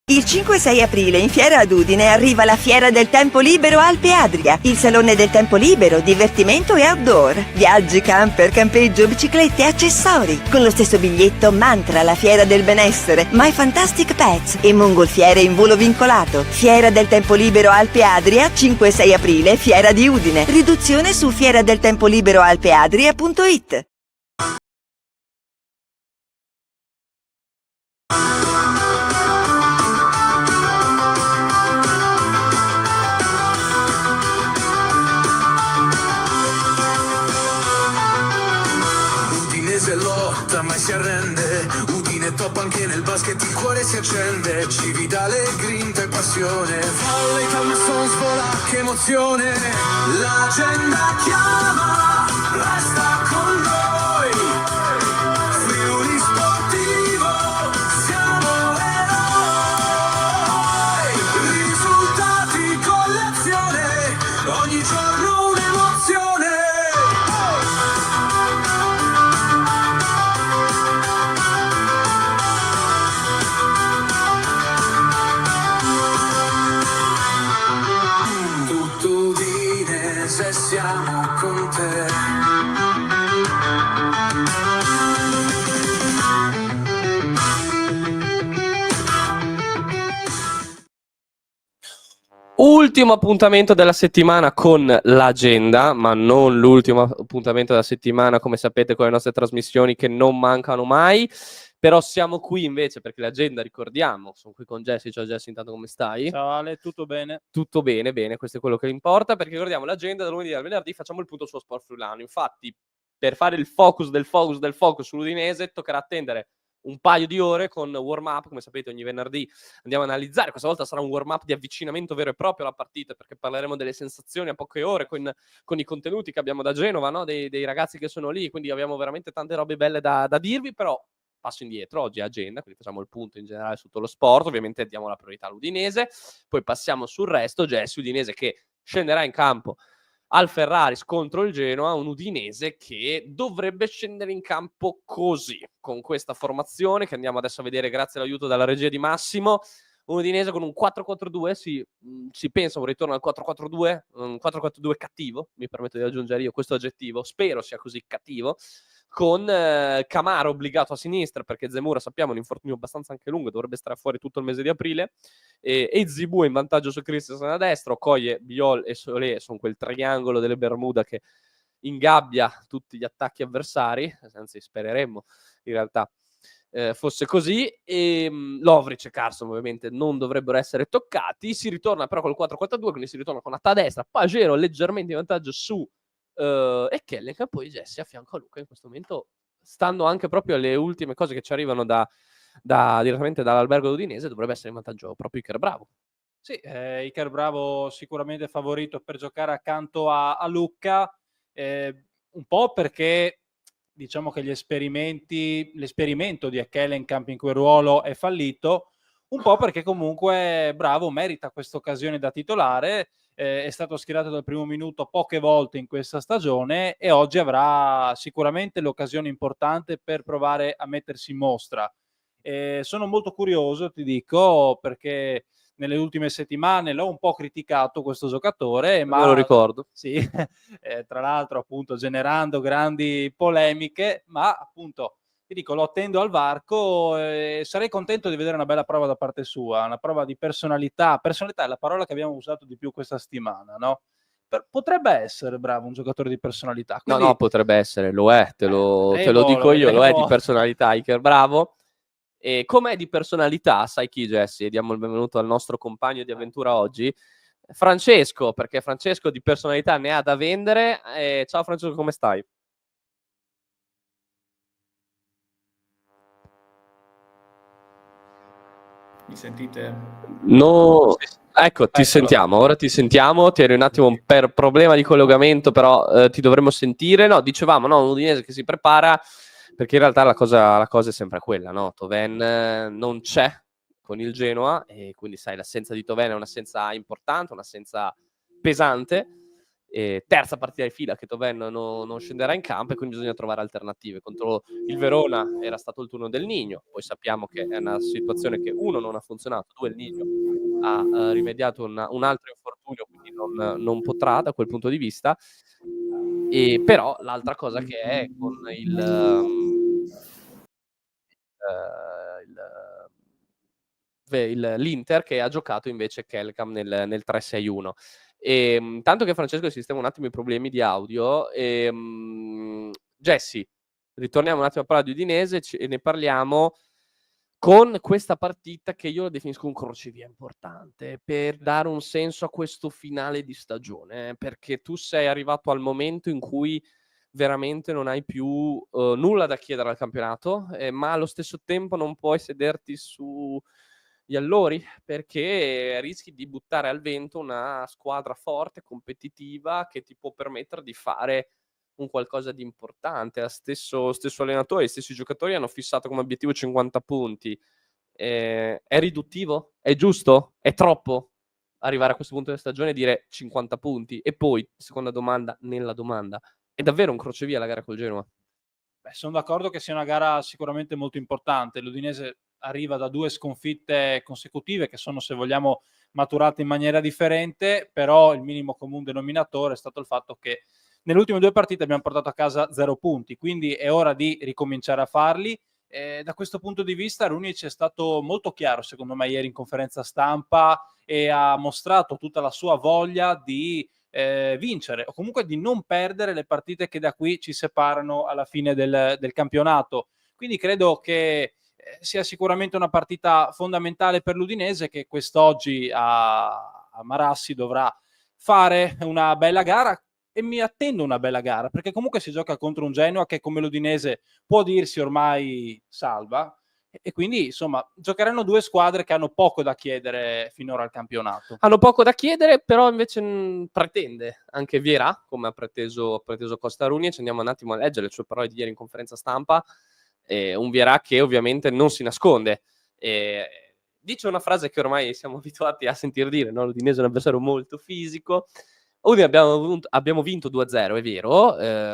Il 5-6 aprile in Fiera ad Udine arriva la Fiera del Tempo Libero Alpe Adria, il salone del tempo libero, divertimento e outdoor. Viaggi, camper, campeggio, biciclette, accessori. Con lo stesso biglietto Mantra, la Fiera del Benessere, My Fantastic Pets e mongolfiere in volo vincolato. Fiera del Tempo Libero Alpe Adria, 5-6 aprile, Fiera di Udine. Riduzione su fieradeltempoliberoalpeadria.it. Mai si arrende, Udine top anche nel basket, il cuore si accende, Cividale, grinta e passione, folle Thomason svola, che emozione, l'agenda chiama, resta con noi, Friuli Sportivo, siamo eroi, risultati con l'azione, ogni giorno un'emozione. Se siamo con te. Ultimo appuntamento della settimana con l'agenda, ma non l'ultimo appuntamento della settimana, come sapete, con le nostre trasmissioni che non mancano mai. Però siamo qui invece perché l'agenda, ricordiamo, sono qui con Jesse. Ciao Jesse, intanto come stai? Ciao Ale, tutto bene? Tutto bene, bene, questo è quello che importa, perché ricordiamo l'agenda da lunedì al venerdì, facciamo il punto sullo sport friulano. Infatti, per fare il focus sull'Udinese, toccherà attendere un paio di ore con warm-up. Come sapete, ogni venerdì andiamo a analizzare, questa volta sarà un warm-up di avvicinamento vero e proprio alla partita, perché parleremo delle sensazioni a poche ore con i contenuti che abbiamo da Genova, no? dei ragazzi che sono lì, quindi abbiamo veramente tante robe belle da dirvi. Però passo indietro, oggi è agenda, quindi facciamo il punto in generale su tutto lo sport, ovviamente diamo la priorità all'Udinese, poi passiamo sul resto. Jesse, Udinese che scenderà in campo al Ferraris contro il Genoa, un Udinese che dovrebbe scendere in campo così, con questa formazione che andiamo adesso a vedere grazie all'aiuto dalla regia di Massimo. Un Udinese con un 4-4-2, si pensa un ritorno al 4-4-2, un 4-4-2 cattivo, mi permetto di aggiungere io questo aggettivo, spero sia così cattivo, con Camaro obbligato a sinistra, perché Zemura sappiamo è un infortunio abbastanza anche lungo, dovrebbe stare fuori tutto il mese di aprile, e Zibu in vantaggio su Christensen a destra, Okoye, Biol e Solé sono quel triangolo delle Bermuda che ingabbia tutti gli attacchi avversari, anzi spereremmo in realtà fosse così, e Lovric e Carson ovviamente non dovrebbero essere toccati. Si ritorna però col 4-4-2, quindi si ritorna con Atta a destra, Pagero leggermente in vantaggio su e Kelleher, poi Jesse a fianco a Luca in questo momento, stando anche proprio alle ultime cose che ci arrivano direttamente dall'albergo udinese, dovrebbe essere in vantaggio proprio Iker Bravo. Sì, Iker Bravo sicuramente favorito per giocare accanto a Lucca, un po' perché diciamo che l'esperimento di Ekkelenkamp in quel ruolo è fallito, un po' perché comunque Bravo merita questa occasione da titolare, è stato schierato dal primo minuto poche volte in questa stagione e oggi avrà sicuramente l'occasione importante per provare a mettersi in mostra. Sono molto curioso, ti dico, perché nelle ultime settimane l'ho un po' criticato questo giocatore, ma me lo ricordo. Sì, tra l'altro appunto generando grandi polemiche, ma appunto ti dico, lo attendo al varco, sarei contento di vedere una bella prova da parte sua, una prova di personalità. Personalità è la parola che abbiamo usato di più questa settimana, no? Potrebbe essere Bravo un giocatore di personalità. Quindi... No, potrebbe essere, lo è, te lo dico io, lo è di personalità Iker Bravo. E com'è di personalità, sai chi, Jesse? Diamo il benvenuto al nostro compagno di avventura oggi, Francesco, perché Francesco di personalità ne ha da vendere. Ciao Francesco, come stai? Mi sentite? No, ecco, ti sentiamo, ora ti sentiamo, ti eri un attimo per problema di collegamento, però ti dovremmo sentire. No, dicevamo, no, un udinese che si prepara, perché in realtà la cosa è sempre quella, no? Thauvin non c'è con il Genoa e quindi sai, l'assenza di Thauvin è un'assenza importante, un'assenza pesante, terza partita di fila che Toven non scenderà in campo, e quindi bisogna trovare alternative. Contro il Verona era stato il turno del Nigno, poi sappiamo che è una situazione che uno non ha funzionato, due il Nigno ha rimediato un altro infortunio, quindi non potrà da quel punto di vista. E però l'altra cosa che è con l'Inter, che ha giocato invece Kelkam nel 3-6-1. Tanto che Francesco sistema un attimo i problemi di audio, Jesse, ritorniamo un attimo a parlare di Udinese e ne parliamo con questa partita che io la definisco un crocevia importante per dare un senso a questo finale di stagione, perché tu sei arrivato al momento in cui veramente non hai più nulla da chiedere al campionato, ma allo stesso tempo non puoi sederti sugli allori, perché rischi di buttare al vento una squadra forte, competitiva, che ti può permettere di fare un qualcosa di importante. Stesso allenatore, gli stessi giocatori hanno fissato come obiettivo 50 punti. È riduttivo? È giusto? È troppo arrivare a questo punto della stagione e dire 50 punti? E poi, seconda domanda, nella domanda, è davvero un crocevia la gara col Genoa? Beh, sono d'accordo che sia una gara sicuramente molto importante. L'Udinese arriva da 2 sconfitte consecutive che sono, se vogliamo, maturate in maniera differente, però il minimo comune denominatore è stato il fatto che nelle ultime 2 partite abbiamo portato a casa 0 punti, quindi è ora di ricominciare a farli. Da questo punto di vista Runic è stato molto chiaro, secondo me, ieri in conferenza stampa, e ha mostrato tutta la sua voglia di vincere o comunque di non perdere le partite che da qui ci separano alla fine del campionato. Quindi credo che sia sicuramente una partita fondamentale per l'Udinese, che quest'oggi a Marassi dovrà fare una bella gara, e mi attendo una bella gara, perché comunque si gioca contro un Genoa che, come l'Udinese, può dirsi ormai salva, e quindi insomma giocheranno 2 squadre che hanno poco da chiedere finora al campionato. Hanno poco da chiedere, però invece pretende anche Vieira, come ha preteso Costa Runic. Andiamo un attimo a leggere le sue parole di ieri in conferenza stampa. Un Vieira che ovviamente non si nasconde. Dice una frase che ormai siamo abituati a sentir dire, no? L'Udinese è un avversario molto fisico. Abbiamo vinto 2-0, è vero,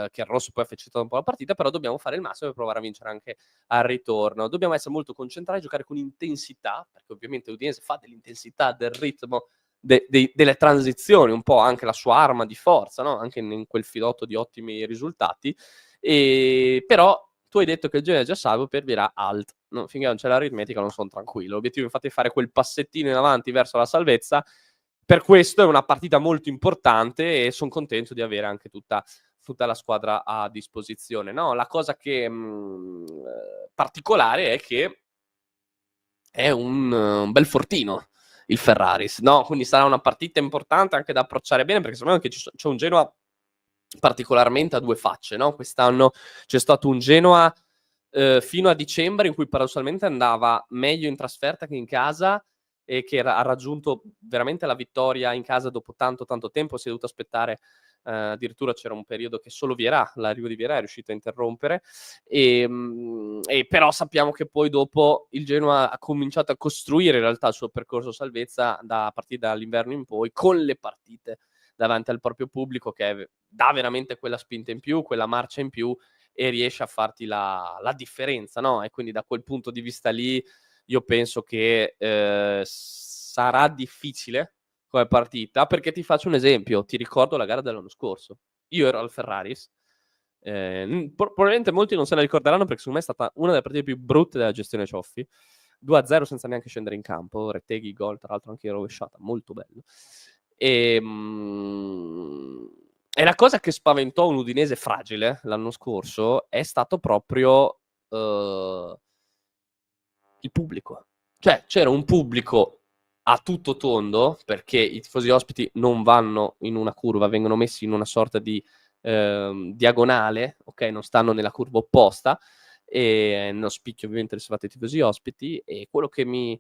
che il rosso poi ha feccitato un po' la partita, però dobbiamo fare il massimo per provare a vincere anche al ritorno. Dobbiamo essere molto concentrati, giocare con intensità, perché ovviamente l'Udinese fa dell'intensità, del ritmo, delle transizioni, un po' anche la sua arma di forza, no? Anche in quel filotto di ottimi risultati. Però tu hai detto che il genere è già salvo, per Vieira alt. No, finché non c'è l'aritmetica non sono tranquillo. L'obiettivo infatti è fare quel passettino in avanti verso la salvezza. Per questo è una partita molto importante e sono contento di avere anche tutta la squadra a disposizione. No, la cosa che particolare è che è un bel fortino il Ferraris, no? Quindi sarà una partita importante anche da approcciare bene, perché secondo me c'è un Genoa particolarmente a 2 facce, no? Quest'anno c'è stato un Genoa fino a dicembre in cui paradossalmente andava meglio in trasferta che in casa, e che ha raggiunto veramente la vittoria in casa dopo tanto tempo. Si è dovuto aspettare, addirittura c'era un periodo che solo l'arrivo di Vieira è riuscito a interrompere, e però sappiamo che poi dopo il Genoa ha cominciato a costruire in realtà il suo percorso salvezza a partire dall'inverno in poi, con le partite davanti al proprio pubblico, che dà veramente quella spinta in più, quella marcia in più, e riesce a farti la differenza, no? E quindi da quel punto di vista lì io penso che sarà difficile come partita, perché ti faccio un esempio, ti ricordo la gara dell'anno scorso, io ero al Ferraris, probabilmente molti non se la ricorderanno, perché secondo me è stata una delle partite più brutte della gestione Cioffi, 2-0 senza neanche scendere in campo, Retegui gol, tra l'altro anche rovesciata, molto bello. E la cosa che spaventò un Udinese fragile l'anno scorso è stato proprio il pubblico. Cioè, c'era un pubblico a tutto tondo, perché i tifosi ospiti non vanno in una curva, vengono messi in una sorta di diagonale, ok? Non stanno nella curva opposta, e non spicchio ovviamente riservato ai tifosi ospiti. E quello che mi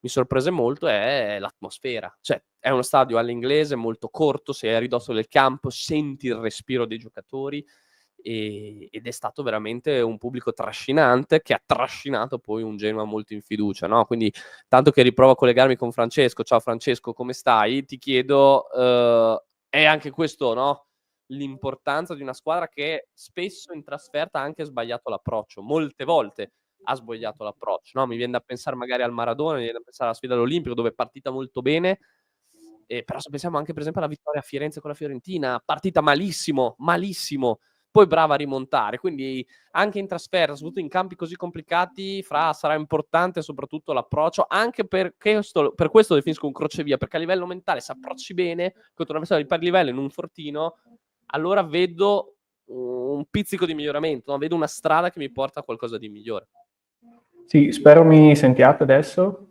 sorprese molto è l'atmosfera. Cioè, è uno stadio all'inglese molto corto, sei a ridosso del campo, senti il respiro dei giocatori, ed è stato veramente un pubblico trascinante, che ha trascinato poi un Genoa molto in fiducia, no? Quindi, tanto che riprovo a collegarmi con Francesco. Ciao Francesco, come stai? Ti chiedo è anche questo, no? L'importanza di una squadra che spesso in trasferta ha anche sbagliato l'approccio, molte volte ha sbagliato l'approccio, no? Mi viene da pensare magari al Maradona, mi viene da pensare alla sfida all'Olimpico dove è partita molto bene, però se pensiamo anche per esempio alla vittoria a Firenze con la Fiorentina, partita malissimo, malissimo, poi brava a rimontare, quindi anche in trasferta, soprattutto in campi così complicati, sarà importante soprattutto l'approccio, anche per questo lo definisco un crocevia, perché a livello mentale se approcci bene contro un avversario di pari livello in un fortino, allora vedo un pizzico di miglioramento, no? Vedo una strada che mi porta a qualcosa di migliore. Sì, spero mi sentiate adesso.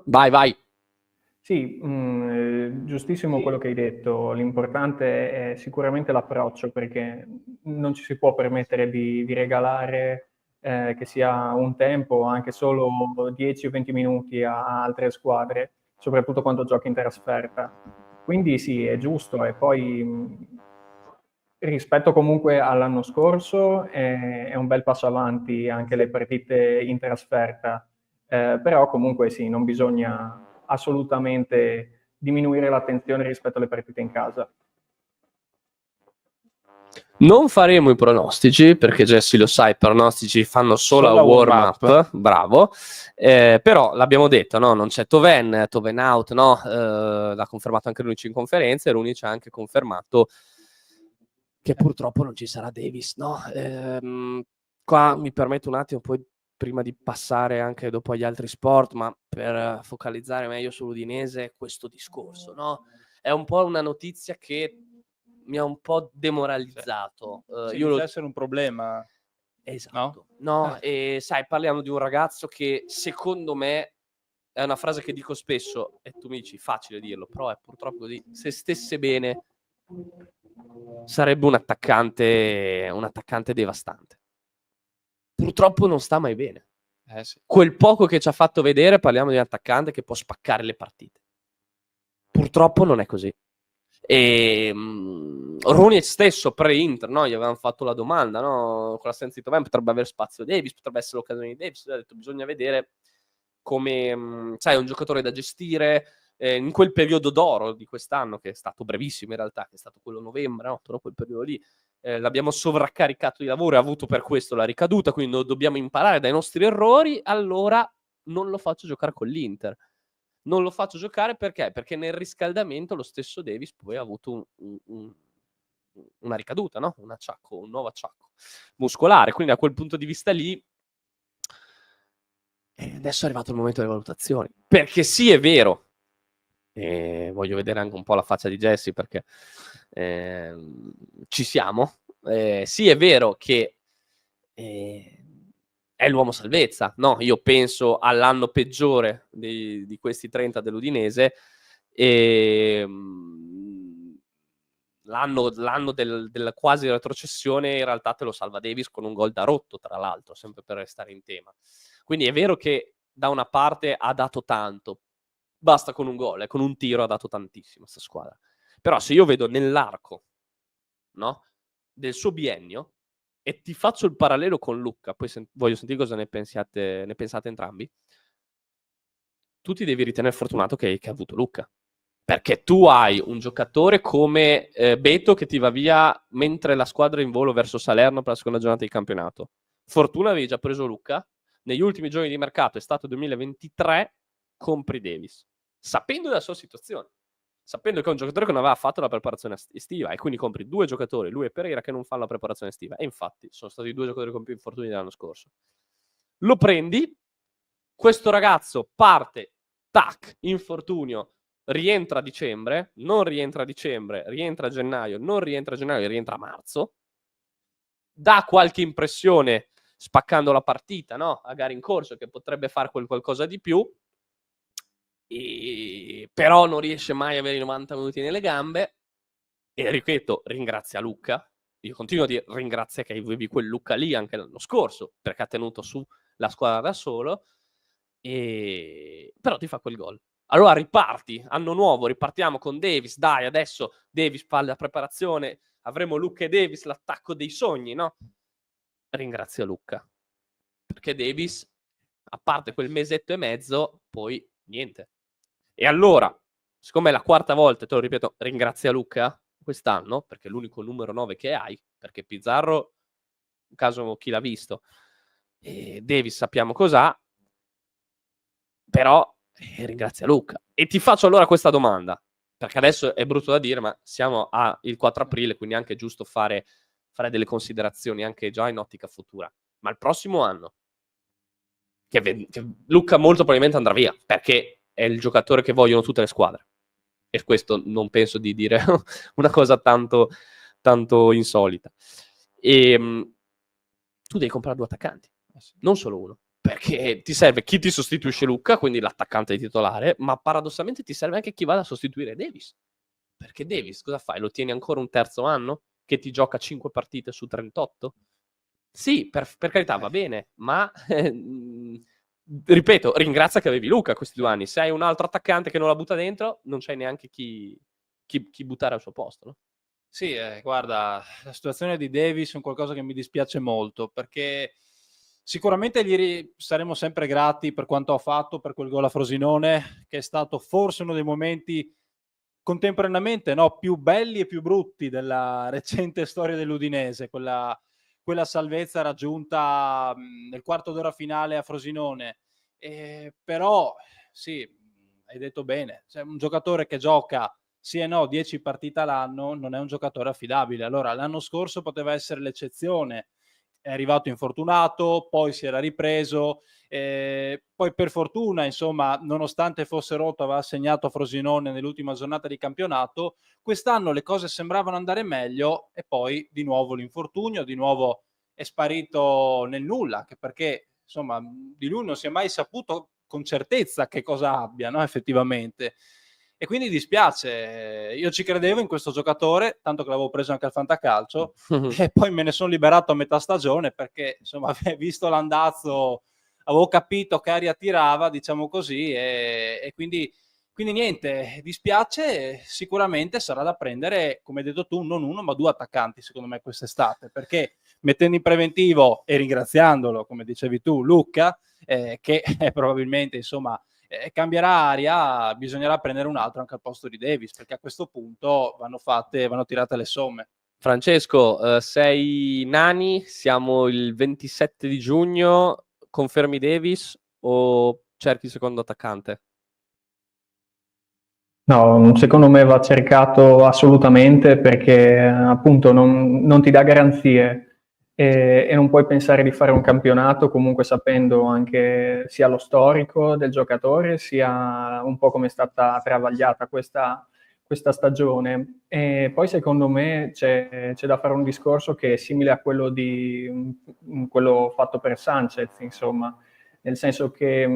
Vai, vai. Sì, giustissimo quello che hai detto. L'importante è sicuramente l'approccio, perché non ci si può permettere di regalare che sia un tempo, anche solo 10 o 20 minuti a altre squadre, soprattutto quando giochi in trasferta. Quindi sì, è giusto. E poi rispetto comunque all'anno scorso è un bel passo avanti anche le partite in trasferta. Però comunque sì, non bisogna assolutamente diminuire l'attenzione rispetto alle partite in casa. Non faremo i pronostici, perché Jesse lo sa, i pronostici fanno solo Solo a warm warm-up. up, bravo. Però l'abbiamo detto, no? Non c'è Toven out, no? L'ha confermato anche Runic in conferenza, e Runic ha anche confermato che purtroppo non ci sarà Davis, no? Qua mi permetto un attimo, poi prima di passare anche dopo agli altri sport, ma per focalizzare meglio sull'Udinese questo discorso, no? È un po' una notizia che mi ha un po' demoralizzato. Sì, Io inizia a essere un problema. Esatto. No, e sai, parliamo di un ragazzo che secondo me è una frase che dico spesso e tu mi dici facile dirlo, però è purtroppo così. Se stesse bene sarebbe un attaccante devastante. Purtroppo non sta mai bene. Sì. Quel poco che ci ha fatto vedere, parliamo di un attaccante che può spaccare le partite. Purtroppo non è così. E Rooney stesso pre-Inter, no? Gli avevano fatto la domanda, no? Con l'assenza di Toven potrebbe avere spazio Davis, potrebbe essere l'occasione di Davis. Ha detto bisogna vedere come, sai, è un giocatore da gestire in quel periodo d'oro di quest'anno, che è stato brevissimo in realtà, che è stato quello novembre, no? Però quel periodo lì l'abbiamo sovraccaricato di lavoro e ha avuto per questo la ricaduta, quindi dobbiamo imparare dai nostri errori, allora non lo faccio giocare con l'Inter. Non lo faccio giocare perché? Perché nel riscaldamento lo stesso Davis poi ha avuto una ricaduta, no? Un nuovo acciacco muscolare. Quindi da quel punto di vista lì adesso è arrivato il momento delle valutazioni. Perché sì, è vero, voglio vedere anche un po' la faccia di Jesse perché ci siamo. Sì, è vero che è l'uomo salvezza, no? Io penso all'anno peggiore di questi 30 dell'Udinese, e l'anno della quasi retrocessione in realtà te lo salva Davis con un gol da rotto, tra l'altro, sempre per restare in tema. Quindi è vero che da una parte ha dato tanto, basta con un gol, con un tiro ha dato tantissimo questa squadra. Però se io vedo nell'arco, no, del suo biennio, e ti faccio il parallelo con Lucca, poi voglio sentire cosa ne pensate entrambi, tu ti devi ritenere fortunato che ha avuto Lucca. Perché tu hai un giocatore come Beto che ti va via mentre la squadra è in volo verso Salerno per la seconda giornata di campionato. Fortuna avevi già preso Lucca. Negli ultimi giorni di mercato, estate 2023, compri Davis. Sapendo della sua situazione. Sapendo che è un giocatore che non aveva fatto la preparazione estiva. E quindi compri due giocatori, lui e Pereira, che non fanno la preparazione estiva. E infatti sono stati i due giocatori con più infortuni dell'anno scorso. Lo prendi. Questo ragazzo parte, tac, infortunio, rientra a dicembre, non rientra a dicembre, rientra a gennaio, non rientra a gennaio, rientra a marzo, dà qualche impressione spaccando la partita, no? A gara in corso, che potrebbe fare qualcosa di più, però non riesce mai a avere i 90 minuti nelle gambe, e ripeto, ringrazia Lucca, io continuo a dire ringrazia che avevi quel Lucca lì anche l'anno scorso, perché ha tenuto su la squadra da solo, però ti fa quel gol. Allora riparti, anno nuovo, ripartiamo con Davis, dai, adesso Davis fa la preparazione, avremo Lucca e Davis, l'attacco dei sogni, no? Ringrazia Lucca, perché Davis, a parte quel mesetto e mezzo, poi niente. E allora, siccome è la quarta volta, te lo ripeto, ringrazia Luca quest'anno, perché è l'unico numero 9 che hai, perché Pizarro, in caso chi l'ha visto, e Davis sappiamo cos'ha, però ringrazia Luca. E ti faccio allora questa domanda, perché adesso è brutto da dire, ma siamo il 4 aprile, quindi è anche giusto fare delle considerazioni anche già in ottica futura. Ma il prossimo anno, che Luca molto probabilmente andrà via, perché è il giocatore che vogliono tutte le squadre. E questo non penso di dire una cosa tanto, tanto insolita. E tu devi comprare 2 attaccanti, non solo uno. Perché ti serve chi ti sostituisce Luca, quindi l'attaccante titolare, ma paradossalmente ti serve anche chi vada a sostituire Davis. Perché Davis, cosa fai? Lo tieni ancora un terzo anno? Che ti gioca 5 partite su 38? Sì, per carità, va bene, ma ripeto, ringrazia che avevi Luca questi 2 anni. Se hai un altro attaccante che non la butta dentro, non c'hai neanche chi buttare al suo posto, no? Sì, guarda, la situazione di Davis è un qualcosa che mi dispiace molto, perché sicuramente gli saremo sempre grati per quanto ha fatto, per quel gol a Frosinone, che è stato forse uno dei momenti contemporaneamente, no, più belli e più brutti della recente storia dell'Udinese, quella salvezza raggiunta nel quarto d'ora finale a Frosinone. Però, sì, hai detto bene, c'è un giocatore che gioca sì e no 10 partite all'anno, non è un giocatore affidabile. Allora, l'anno scorso poteva essere l'eccezione, è arrivato infortunato, poi si era ripreso, poi per fortuna, insomma, nonostante fosse rotto, aveva segnato a Frosinone nell'ultima giornata di campionato. Quest'anno le cose sembravano andare meglio e poi di nuovo l'infortunio, di nuovo è sparito nel nulla, anche perché insomma di lui non si è mai saputo con certezza che cosa abbia, no? Effettivamente. E quindi dispiace, io ci credevo in questo giocatore, tanto che l'avevo preso anche al Fantacalcio, e poi me ne sono liberato a metà stagione perché, insomma, visto l'andazzo, avevo capito che aria tirava, diciamo così, e quindi niente, dispiace, sicuramente sarà da prendere, come hai detto tu, non uno ma 2 attaccanti, secondo me, quest'estate, perché mettendo in preventivo e ringraziandolo, come dicevi tu, Luca, che probabilmente, insomma, cambierà aria, bisognerà prendere un altro anche al posto di Davis, perché a questo punto vanno tirate le somme. Francesco, sei Nani, siamo il 27 di giugno, confermi Davis o cerchi il secondo attaccante? No, secondo me va cercato assolutamente perché appunto non ti dà garanzie e non puoi pensare di fare un campionato comunque sapendo anche sia lo storico del giocatore sia un po' come è stata travagliata questa stagione. E poi secondo me c'è da fare un discorso che è simile a quello quello fatto per Sanchez, insomma, nel senso che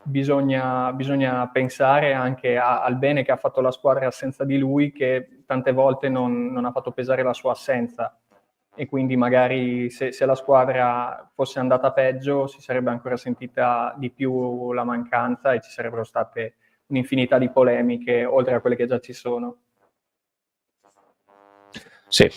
bisogna pensare anche al bene che ha fatto la squadra senza di lui, che tante volte non ha fatto pesare la sua assenza. E quindi magari se la squadra fosse andata peggio si sarebbe ancora sentita di più la mancanza e ci sarebbero state un'infinità di polemiche oltre a quelle che già ci sono. Sì,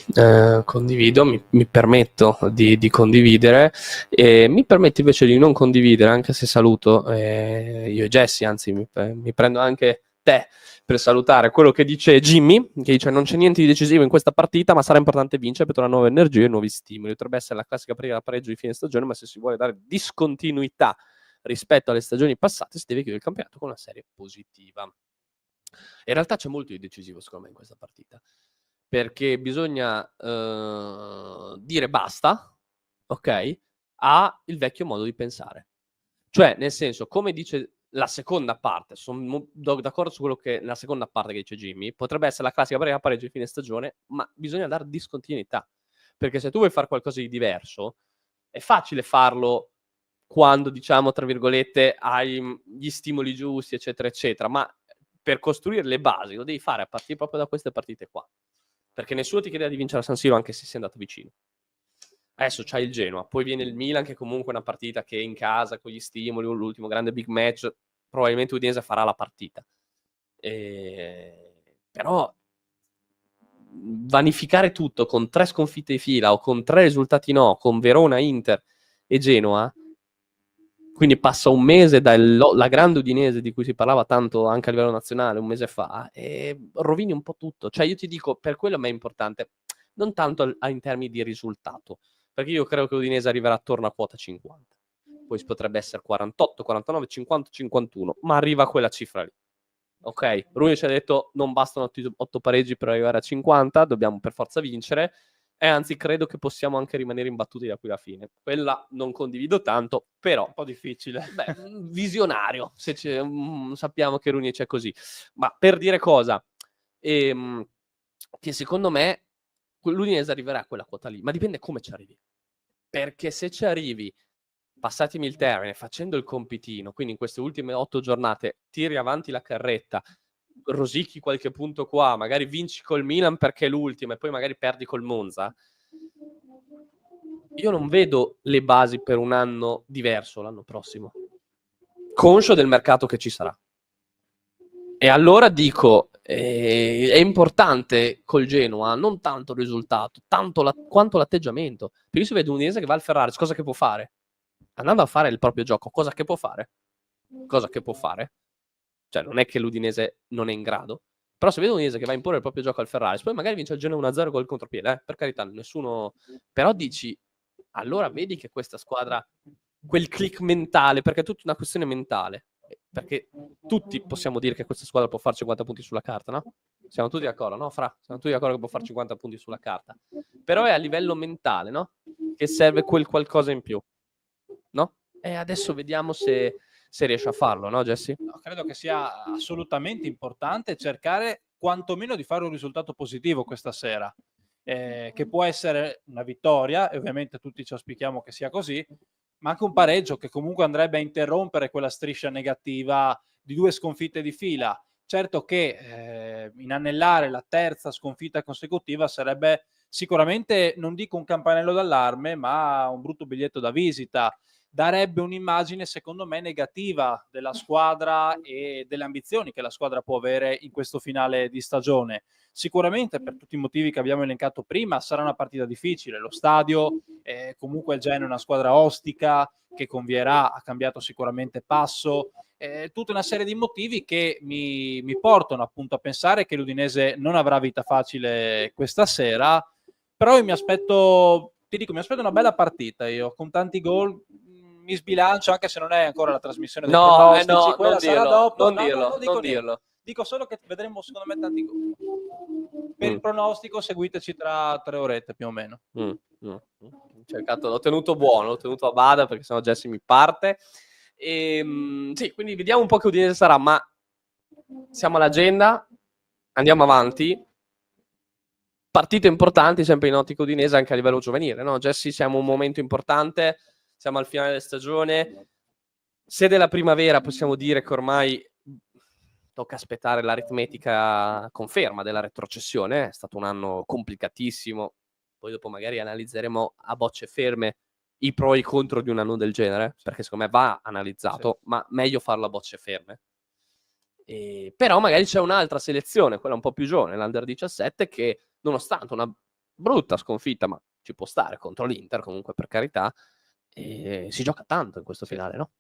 condivido, mi permetto di condividere e mi permetto invece di non condividere, anche se saluto io e Jesse, anzi mi prendo anche te per salutare quello che dice Jimmy, che dice non c'è niente di decisivo in questa partita, ma sarà importante vincere per trovare nuove energie e nuovi stimoli. Potrebbe essere la classica partita da pareggio di fine stagione, ma se si vuole dare discontinuità rispetto alle stagioni passate si deve chiudere il campionato con una serie positiva. In realtà c'è molto di decisivo secondo me in questa partita, perché bisogna dire basta, ok, a il vecchio modo di pensare. Cioè, nel senso, come dice la seconda parte, sono d'accordo su quello che la seconda parte che dice Jimmy, potrebbe essere la classica partita pareggio di fine stagione, ma bisogna dare discontinuità, perché se tu vuoi fare qualcosa di diverso, è facile farlo quando, diciamo, tra virgolette, hai gli stimoli giusti, eccetera, eccetera, ma per costruire le basi lo devi fare a partire proprio da queste partite qua, perché nessuno ti chiede di vincere a San Siro anche se sei andato vicino. Adesso c'hai il Genoa, poi viene il Milan che comunque è una partita che in casa con gli stimoli, l'ultimo grande big match, probabilmente Udinese farà la partita. Però vanificare tutto con 3 sconfitte di fila o con 3 risultati no, con Verona, Inter e Genoa, quindi passa un mese dalla grande Udinese di cui si parlava tanto anche a livello nazionale un mese fa, e rovini un po' tutto. Cioè io ti dico, per quello a me è importante, non tanto in termini di risultato, perché io credo che l'Udinese arriverà attorno a quota 50. Poi potrebbe essere 48, 49, 50, 51, ma arriva a quella cifra lì. Ok? Rui ci ha detto non bastano 8 pareggi per arrivare a 50, dobbiamo per forza vincere, e anzi credo che possiamo anche rimanere imbattuti da qui alla fine. Quella non condivido tanto, però Un po' difficile. beh, visionario, sappiamo che Rooney c'è così. Ma per dire cosa? Che secondo me l'Udinese arriverà a quella quota lì, ma dipende come ci arrivi. Perché se ci arrivi, passatemi il termine, facendo il compitino, quindi in queste ultime 8 giornate tiri avanti la carretta, rosicchi qualche punto qua, magari vinci col Milan perché è l'ultima e poi magari perdi col Monza, io non vedo le basi per un anno diverso l'anno prossimo, conscio del mercato che ci sarà. E allora dico, è importante col Genoa non tanto il risultato, quanto l'atteggiamento. Perché se vedo un Udinese che va al Ferrari, cosa che può fare? Andando a fare il proprio gioco, cosa che può fare? Cosa che può fare? Cioè non è che l'Udinese non è in grado, però se vedo un Udinese che va a imporre il proprio gioco al Ferrari, poi magari vince il Genoa 1-0 col contropiede, per carità, nessuno... Però dici, allora vedi che questa squadra, quel click mentale, perché è tutta una questione mentale, perché tutti possiamo dire che questa squadra può fare 50 punti sulla carta, no? Siamo tutti d'accordo, no? Siamo tutti d'accordo che può fare 50 punti sulla carta, però è a livello mentale, no? Che serve quel qualcosa in più, no? E adesso vediamo se riesce a farlo, no Jesse? No, credo che sia assolutamente importante cercare quantomeno di fare un risultato positivo questa sera, che può essere una vittoria, e ovviamente tutti ci auspichiamo che sia così, ma anche un pareggio che comunque andrebbe a interrompere quella striscia negativa di 2 sconfitte di fila. Certo che inanellare la terza sconfitta consecutiva sarebbe sicuramente, non dico un campanello d'allarme, ma un brutto biglietto da visita. Darebbe un'immagine, secondo me, negativa della squadra e delle ambizioni che la squadra può avere in questo finale di stagione. Sicuramente, per tutti i motivi che abbiamo elencato prima, sarà una partita difficile. Lo stadio, comunque il Genoa è una squadra ostica, che con Vieira ha cambiato sicuramente passo, tutta una serie di motivi che mi portano appunto a pensare che l'Udinese non avrà vita facile questa sera, però io mi aspetto una bella partita io, con tanti gol. Mi sbilancio, anche se non è ancora la trasmissione dei pronostici, quella sarà dopo. Non dirlo. Dico solo che vedremo secondo me tanti gol. Per il pronostico seguiteci tra 3 orette più o meno. L'ho tenuto buono, l'ho tenuto a bada perché sennò Jesse mi parte. Sì, quindi vediamo un po' che Udinese sarà, ma siamo all'agenda, andiamo avanti. Partite importanti sempre in ottica udinese anche a livello giovanile, no? Jesse, siamo un momento importante, siamo al finale della stagione. Se della primavera possiamo dire che ormai tocca aspettare l'aritmetica conferma della retrocessione, è stato un anno complicatissimo, poi dopo magari analizzeremo a bocce ferme i pro e i contro di un anno del genere, perché secondo me va analizzato, sì, ma meglio farlo a bocce ferme. Però magari c'è un'altra selezione, quella un po' più giovane, l'Under 17, che nonostante una brutta sconfitta, ma ci può stare contro l'Inter, comunque per carità, si gioca tanto in questo finale, no?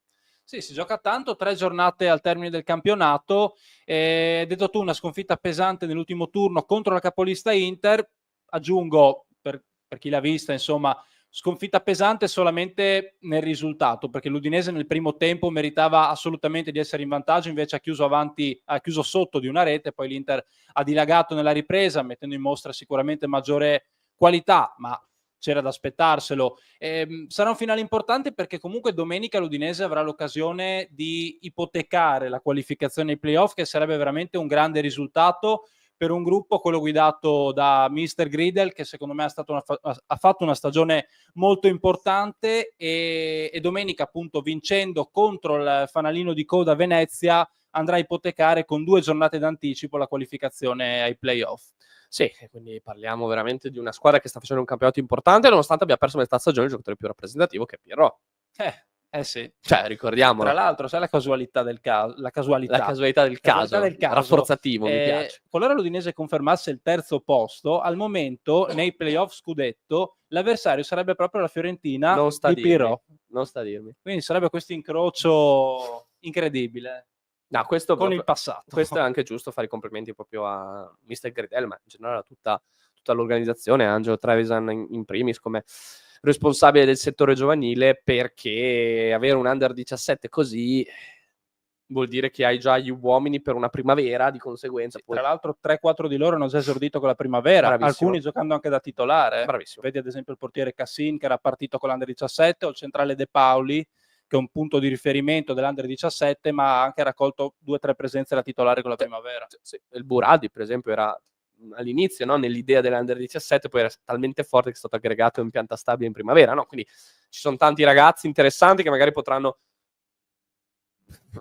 Sì, si gioca tanto, 3 giornate al termine del campionato, detto tu, una sconfitta pesante nell'ultimo turno contro la capolista Inter, aggiungo, per chi l'ha vista, insomma, sconfitta pesante solamente nel risultato, perché l'Udinese nel primo tempo meritava assolutamente di essere in vantaggio, invece ha chiuso sotto di una rete, poi l'Inter ha dilagato nella ripresa, mettendo in mostra sicuramente maggiore qualità, ma c'era da aspettarselo. Sarà un finale importante perché comunque domenica l'Udinese avrà l'occasione di ipotecare la qualificazione ai playoff, che sarebbe veramente un grande risultato per un gruppo, quello guidato da Mr. Gridel, che secondo me ha fatto una stagione molto importante, e domenica appunto vincendo contro il fanalino di coda Venezia andrà a ipotecare con 2 giornate d'anticipo la qualificazione ai playoff. Sì, quindi parliamo veramente di una squadra che sta facendo un campionato importante, nonostante abbia perso metà stagione il giocatore più rappresentativo, che è Pierrot. Sì. Cioè, ricordiamolo. Tra l'altro, sai la casualità del caso? La casualità del caso. Rafforzativo, mi piace. Qualora l'Udinese confermasse il terzo posto, al momento nei playoff scudetto l'avversario sarebbe proprio la Fiorentina Non sta a di Pirò. dirmi. Non sta a dirmi. Quindi sarebbe questo incrocio incredibile No, questo con proprio- il passato. Questo è anche giusto fare i complimenti proprio a Mr. Gridel, ma in generale a tutta l'organizzazione, Angelo Trevisan in primis come responsabile del settore giovanile, perché avere un under 17 così vuol dire che hai già gli uomini per una primavera, di conseguenza poi... Tra l'altro 3-4 di loro hanno già esordito con la primavera, Bravissimo. alcuni giocando anche da titolare. Bravissimo. Vedi ad esempio il portiere Cassin che era partito con l'Under 17 o il centrale De Paoli che è un punto di riferimento dell'Under 17 ma ha anche raccolto 2-3 presenze da titolare con la primavera. Sì, il Buraldi per esempio era all'inizio, no, nell'idea dell'Under 17, poi era talmente forte che è stato aggregato in pianta stabile in primavera, no? Quindi ci sono tanti ragazzi interessanti che magari potranno,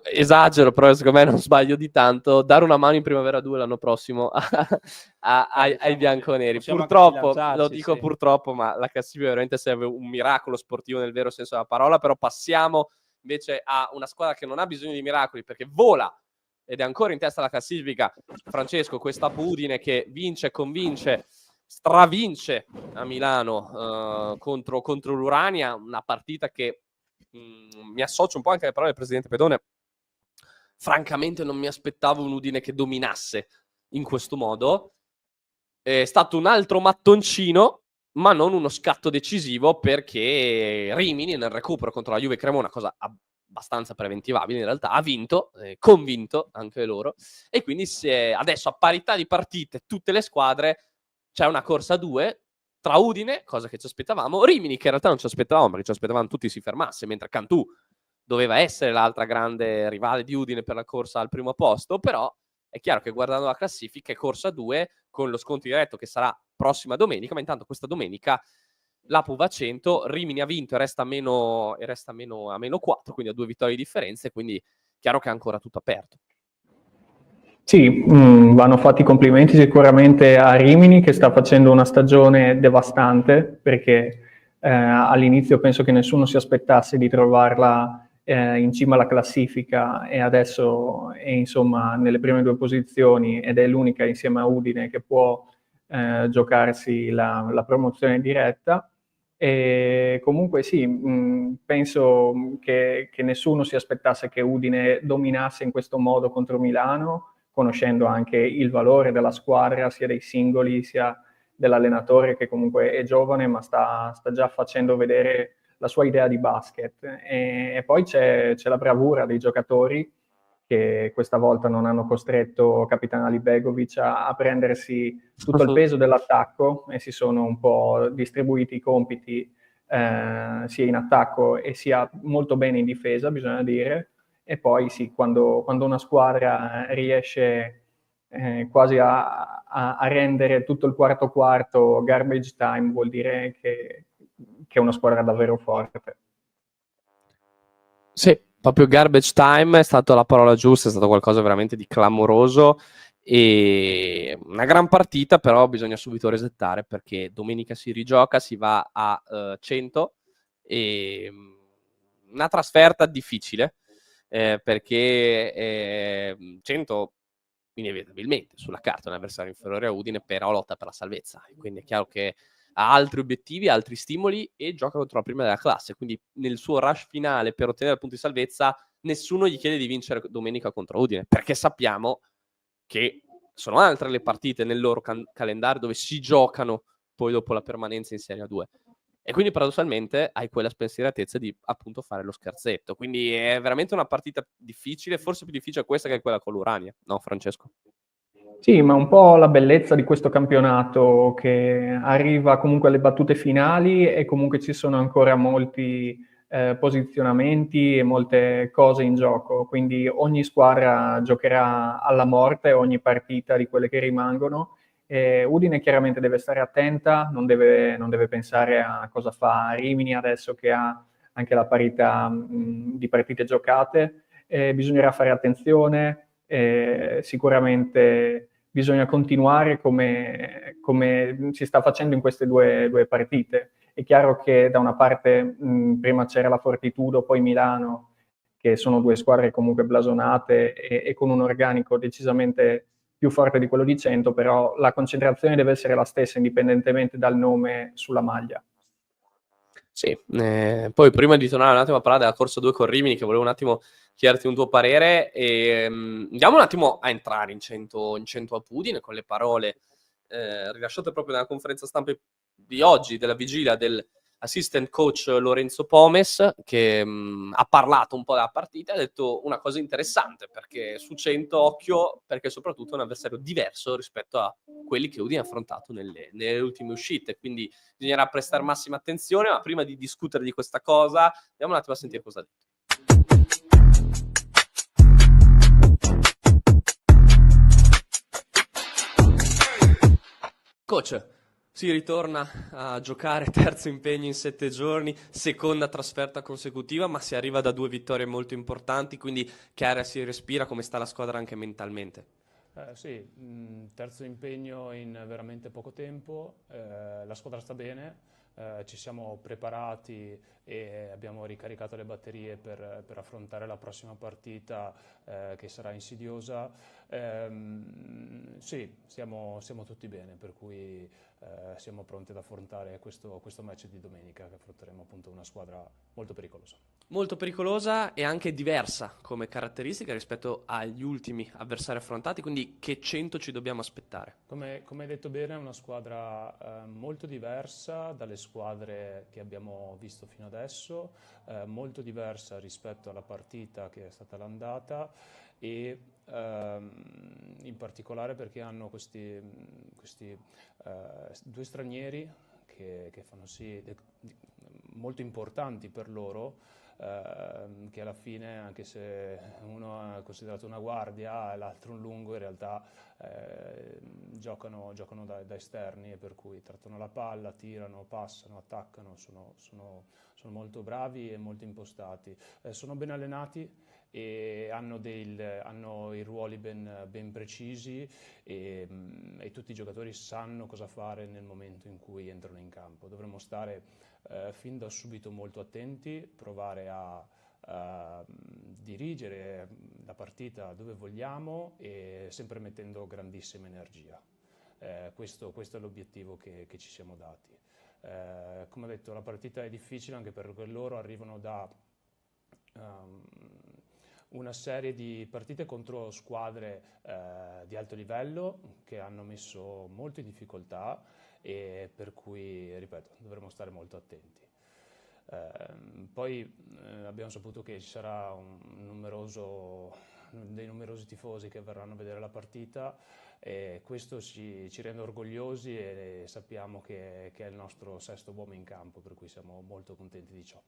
esagero, però secondo me non sbaglio di tanto, dare una mano in primavera 2 l'anno prossimo ai bianconeri. Possiamo anche Purtroppo, sbilanciarci, lo dico sì. purtroppo, ma la classifica veramente serve un miracolo sportivo nel vero senso della parola, però passiamo invece a una squadra che non ha bisogno di miracoli perché vola ed è ancora in testa alla classifica. Francesco, questa Udine che vince, convince, stravince a Milano contro l'Urania, una partita che mi associo un po' anche alle parole del presidente Pedone. Francamente non mi aspettavo un Udine che dominasse in questo modo. È stato un altro mattoncino, ma non uno scatto decisivo, perché Rimini nel recupero contro la Juve Cremona, cosa abbastanza preventivabile in realtà, ha vinto, convinto anche loro, e quindi adesso a parità di partite tutte le squadre c'è una corsa a 2 tra Udine, cosa che ci aspettavamo, Rimini che in realtà non ci aspettavamo perché ci aspettavamo tutti si fermasse, mentre Cantù doveva essere l'altra grande rivale di Udine per la corsa al primo posto, però è chiaro che guardando la classifica è corsa a 2 con lo scontro diretto che sarà prossima domenica, ma intanto questa domenica l'Apu va a 100, Rimini ha vinto e resta a meno 4, quindi a 2 vittorie di differenza, quindi chiaro che è ancora tutto aperto. Sì, vanno fatti i complimenti sicuramente a Rimini che sta facendo una stagione devastante perché all'inizio penso che nessuno si aspettasse di trovarla in cima alla classifica e adesso è insomma nelle prime 2 posizioni ed è l'unica insieme a Udine che può giocarsi la promozione diretta. E comunque sì, penso che nessuno si aspettasse che Udine dominasse in questo modo contro Milano, conoscendo anche il valore della squadra, sia dei singoli, sia dell'allenatore che comunque è giovane, ma sta già facendo vedere la sua idea di basket. E poi c'è la bravura dei giocatori che questa volta non hanno costretto Capitano Alibegovic a prendersi tutto il peso dell'attacco e si sono un po' distribuiti i compiti sia in attacco e sia molto bene in difesa, bisogna dire. E poi sì, quando una squadra riesce quasi a rendere tutto il quarto garbage time, vuol dire che è una squadra davvero forte. Sì, proprio garbage time è stata la parola giusta, è stato qualcosa veramente di clamoroso e una gran partita, però bisogna subito resettare perché domenica si rigioca, si va a 100 e una trasferta difficile perché 100 inevitabilmente sulla carta è un avversario inferiore a Udine, però lotta per la salvezza, quindi è chiaro che ha altri obiettivi, altri stimoli e gioca contro la prima della classe, quindi nel suo rush finale per ottenere il punto di salvezza nessuno gli chiede di vincere domenica contro Udine, perché sappiamo che sono altre le partite nel loro calendario dove si giocano poi dopo la permanenza in Serie A2 e quindi paradossalmente hai quella spensieratezza di appunto fare lo scherzetto, quindi è veramente una partita difficile, forse più difficile questa che quella con l'Urania, no Francesco? Sì, ma un po' la bellezza di questo campionato che arriva comunque alle battute finali e comunque ci sono ancora molti posizionamenti e molte cose in gioco, quindi ogni squadra giocherà alla morte ogni partita di quelle che rimangono. Udine chiaramente deve stare attenta, non deve pensare a cosa fa Rimini adesso che ha anche la parità di partite giocate, bisognerà fare attenzione, sicuramente bisogna continuare come si sta facendo in queste due partite. È chiaro che da una parte prima c'era la Fortitudo, poi Milano, che sono 2 squadre comunque blasonate e con un organico decisamente più forte di quello di 100, però la concentrazione deve essere la stessa indipendentemente dal nome sulla maglia. Sì, poi prima di tornare un attimo a parlare della corsa 2 con Rimini, che volevo un attimo chiederti un tuo parere, e andiamo un attimo a entrare in 100 a Udine con le parole rilasciate proprio nella conferenza stampa di oggi, della vigilia del assistant coach Lorenzo Pomes, che ha parlato un po' della partita e ha detto una cosa interessante, perché su 100 occhio, perché soprattutto è un avversario diverso rispetto a quelli che Udine ha affrontato nelle ultime uscite, quindi bisognerà prestare massima attenzione, ma prima di discutere di questa cosa andiamo un attimo a sentire cosa ha detto. Coach, si ritorna a giocare, terzo impegno in 7 giorni, seconda trasferta consecutiva, ma si arriva da 2 vittorie molto importanti, quindi che aria si respira, come sta la squadra anche mentalmente? Sì, terzo impegno in veramente poco tempo, la squadra sta bene, ci siamo preparati e abbiamo ricaricato le batterie per affrontare la prossima partita che sarà insidiosa. Sì, siamo tutti bene, per cui siamo pronti ad affrontare questo match di domenica, che affronteremo appunto una squadra molto pericolosa. Molto pericolosa e anche diversa come caratteristica rispetto agli ultimi avversari affrontati, quindi che 100 ci dobbiamo aspettare? Come hai detto bene, è una squadra molto diversa dalle squadre che abbiamo visto fino adesso, molto diversa rispetto alla partita che è stata l'andata e in particolare perché hanno questi due stranieri che fanno sì molto importanti per loro, che alla fine, anche se uno è considerato una guardia e l'altro un lungo, in realtà giocano da esterni, e per cui trattano la palla, tirano, passano, attaccano, sono molto bravi e molto impostati. Sono ben allenati e hanno i ruoli ben precisi e tutti i giocatori sanno cosa fare nel momento in cui entrano in campo. Dovremmo stare fin da subito molto attenti, provare a dirigere la partita dove vogliamo e sempre mettendo grandissima energia. Questo è l'obiettivo che ci siamo dati. Come ho detto, la partita è difficile anche perché loro arrivano da una serie di partite contro squadre di alto livello che hanno messo molto in difficoltà, e per cui, ripeto, dovremo stare molto attenti. Poi abbiamo saputo che ci sarà dei numerosi tifosi che verranno a vedere la partita, e questo ci rende orgogliosi e sappiamo che è il nostro sesto uomo in campo, per cui siamo molto contenti di ciò.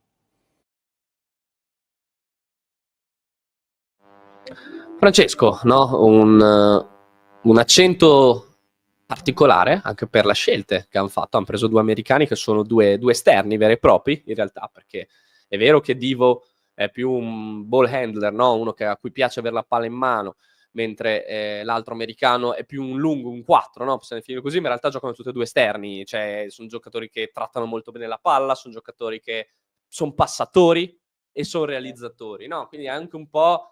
Francesco, no? Un accento particolare anche per le scelte che hanno fatto. Hanno preso 2 americani che sono due esterni veri e propri, in realtà, perché è vero che Divo è più un ball handler, no? Uno a cui piace avere la palla in mano, mentre l'altro americano è più un lungo, un 4, no? Possiamo definire così, ma in realtà giocano tutti e 2 esterni, cioè sono giocatori che trattano molto bene la palla, sono giocatori che sono passatori e sono realizzatori, no? Quindi anche un po'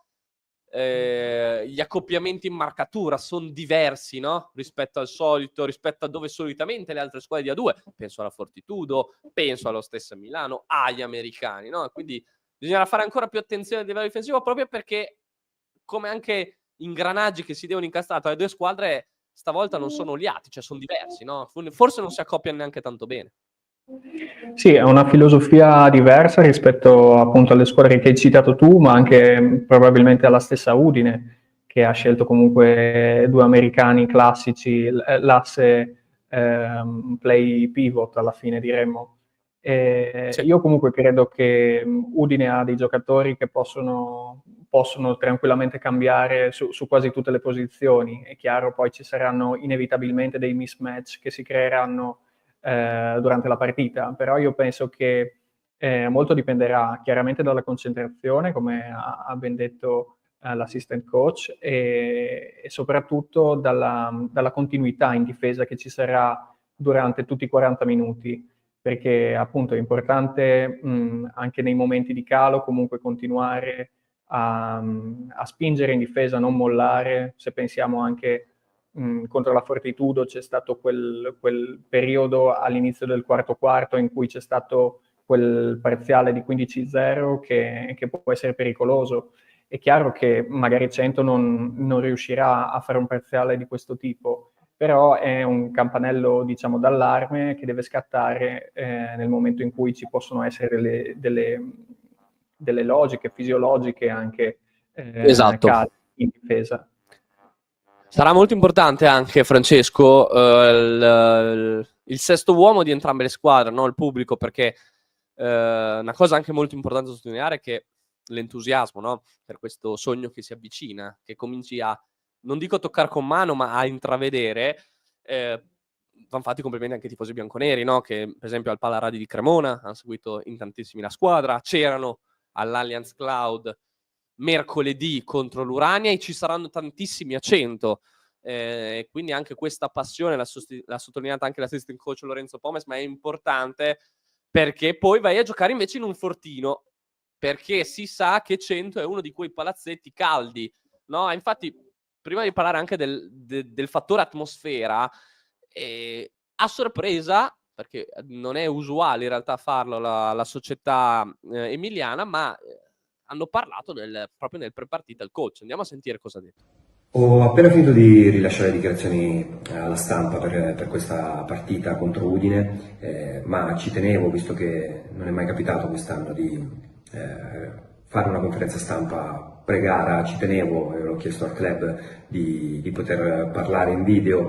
gli accoppiamenti in marcatura sono diversi, no? Rispetto al solito, rispetto a dove solitamente le altre squadre di A2, penso alla Fortitudo, penso allo stesso Milano, agli americani, no? Quindi bisognerà fare ancora più attenzione a livello difensivo, proprio perché, come anche ingranaggi che si devono incastrare tra le 2 squadre, stavolta non sono oliati, cioè sono diversi, no? Forse non si accoppiano neanche tanto bene. Sì, è una filosofia diversa rispetto appunto alle squadre che hai citato tu, ma anche probabilmente alla stessa Udine, che ha scelto comunque 2 americani classici, l'asse play pivot alla fine, diremmo. Sì. Io comunque credo che Udine ha dei giocatori che possono tranquillamente cambiare su quasi tutte le posizioni. È chiaro, poi ci saranno inevitabilmente dei mismatch che si creeranno durante la partita, però io penso che molto dipenderà chiaramente dalla concentrazione, come ha ben detto l'assistant coach, e soprattutto dalla continuità in difesa che ci sarà durante tutti i 40 minuti, perché appunto è importante anche nei momenti di calo comunque continuare a spingere in difesa, non mollare. Se pensiamo anche contro la Fortitudo c'è stato quel periodo all'inizio del quarto in cui c'è stato quel parziale di 15-0 che può essere pericoloso. È chiaro che magari 100 non riuscirà a fare un parziale di questo tipo, però è un campanello, diciamo, d'allarme che deve scattare nel momento in cui ci possono essere delle logiche fisiologiche anche Esatto. cali in difesa. Sarà molto importante anche, Francesco, il sesto uomo di entrambe le squadre, no? Il pubblico, perché una cosa anche molto importante da sottolineare è che l'entusiasmo, no? Per questo sogno che si avvicina, che cominci a, non dico toccare con mano, ma a intravedere. Vanno fatti complimenti anche ai tifosi bianconeri, no? Che per esempio al Palaradi di Cremona hanno seguito in tantissimi la squadra, c'erano all'Allianz Cloud mercoledì contro l'Urania e ci saranno tantissimi a 100. Quindi anche questa passione l'ha sottolineata anche l'assistant coach Lorenzo Pomes, ma è importante perché poi vai a giocare invece in un fortino, perché si sa che 100 è uno di quei palazzetti caldi, no? Infatti prima di parlare anche del fattore atmosfera, a sorpresa, perché non è usuale in realtà farlo la società emiliana, ma hanno parlato proprio nel pre-partita il coach. Andiamo a sentire cosa ha detto. Ho appena finito di rilasciare dichiarazioni alla stampa per questa partita contro Udine, ma ci tenevo, visto che non è mai capitato quest'anno di fare una conferenza stampa pre-gara, ci tenevo e l'ho chiesto al club di poter parlare in video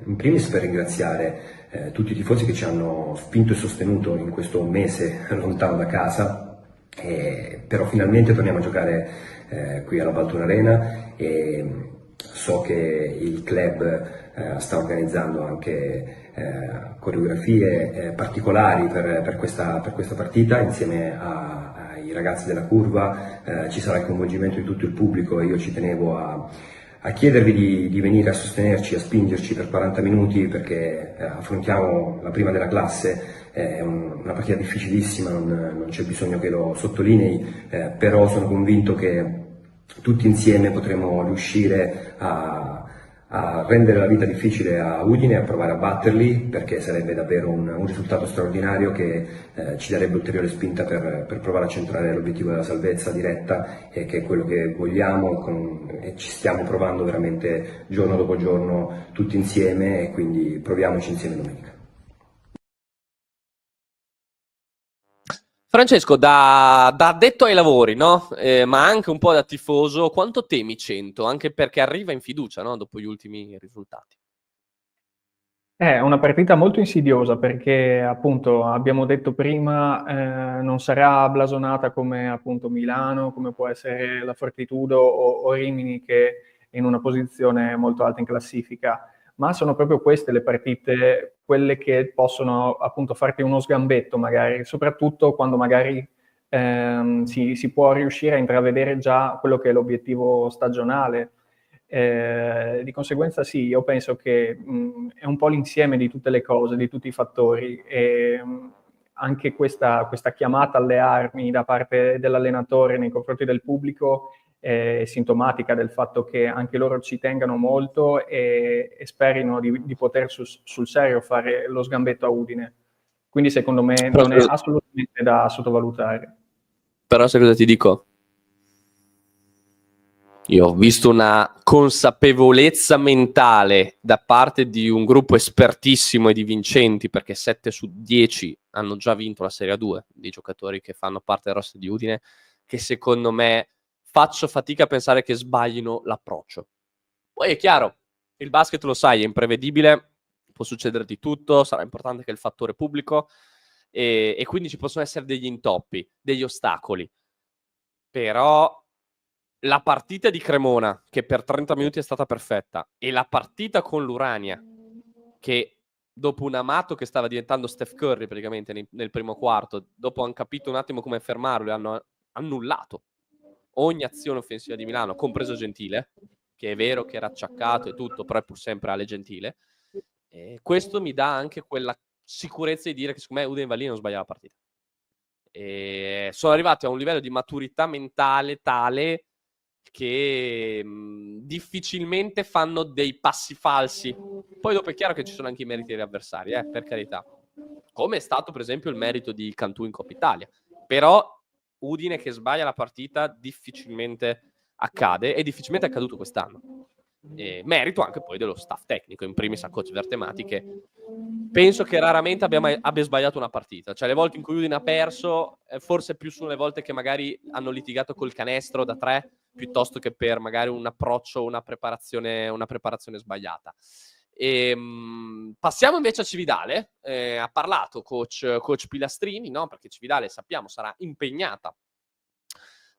in primis per ringraziare tutti i tifosi che ci hanno spinto e sostenuto in questo mese lontano da casa. Però finalmente torniamo a giocare qui alla Baltone Arena e so che il club sta organizzando anche coreografie particolari per questa partita insieme ai ragazzi della curva. Ci sarà il coinvolgimento di tutto il pubblico e io ci tenevo a chiedervi di venire a sostenerci, a spingerci per 40 minuti perché affrontiamo la prima della classe. È una partita difficilissima, non c'è bisogno che lo sottolinei, però sono convinto che tutti insieme potremo riuscire a rendere la vita difficile a Udine, a provare a batterli, perché sarebbe davvero un risultato straordinario che ci darebbe ulteriore spinta per provare a centrare l'obiettivo della salvezza diretta, che è quello che vogliamo e ci stiamo provando veramente giorno dopo giorno tutti insieme, e quindi proviamoci insieme domenica. Francesco, da addetto ai lavori, no? Ma anche un po' da tifoso, quanto temi 100? Anche perché arriva in fiducia, no? Dopo gli ultimi risultati. È una partita molto insidiosa perché, appunto, abbiamo detto prima, non sarà blasonata come appunto Milano, come può essere la Fortitudo o Rimini, che è in una posizione molto alta in classifica, ma sono proprio queste le partite, quelle che possono appunto farti uno sgambetto magari, soprattutto quando magari si può riuscire a intravedere già quello che è l'obiettivo stagionale. Di conseguenza sì, io penso che è un po' l'insieme di tutte le cose, di tutti i fattori, e anche questa chiamata alle armi da parte dell'allenatore nei confronti del pubblico è sintomatica del fatto che anche loro ci tengano molto e sperino di poter sul serio fare lo sgambetto a Udine. Quindi secondo me non è assolutamente da sottovalutare. Però sai cosa ti dico? Io ho visto una consapevolezza mentale da parte di un gruppo espertissimo e di vincenti, perché 7 su 10 hanno già vinto la Serie A2, dei giocatori che fanno parte del roster di Udine, che secondo me faccio fatica a pensare che sbaglino l'approccio. Poi è chiaro, il basket lo sai, è imprevedibile, può succedere di tutto, sarà importante che il fattore pubblico, e quindi ci possono essere degli intoppi, degli ostacoli. Però la partita di Cremona, che per 30 minuti è stata perfetta, e la partita con l'Urania, che dopo un Amato che stava diventando Steph Curry praticamente nel primo quarto, dopo hanno capito un attimo come fermarlo e hanno annullato ogni azione offensiva di Milano, compreso Gentile, che è vero che era acciaccato e tutto, però è pur sempre Ale Gentile. E questo mi dà anche quella sicurezza di dire che secondo me Udine Vallini non sbaglia la partita. E sono arrivati a un livello di maturità mentale tale che difficilmente fanno dei passi falsi. Poi dopo è chiaro che ci sono anche i meriti degli avversari, per carità. come è stato per esempio il merito di Cantù in Coppa Italia. Però Udine che sbaglia la partita difficilmente accade, e difficilmente è accaduto quest'anno. E merito anche poi dello staff tecnico, in primis a coach Vertemati, che penso che raramente abbia sbagliato una partita. Cioè le volte in cui Udine ha perso, forse più sono le volte che magari hanno litigato col canestro da 3, piuttosto che per magari un approccio, una preparazione sbagliata. Passiamo invece a Cividale. Ha parlato coach Pilastrini, no? Perché Cividale, sappiamo, sarà impegnata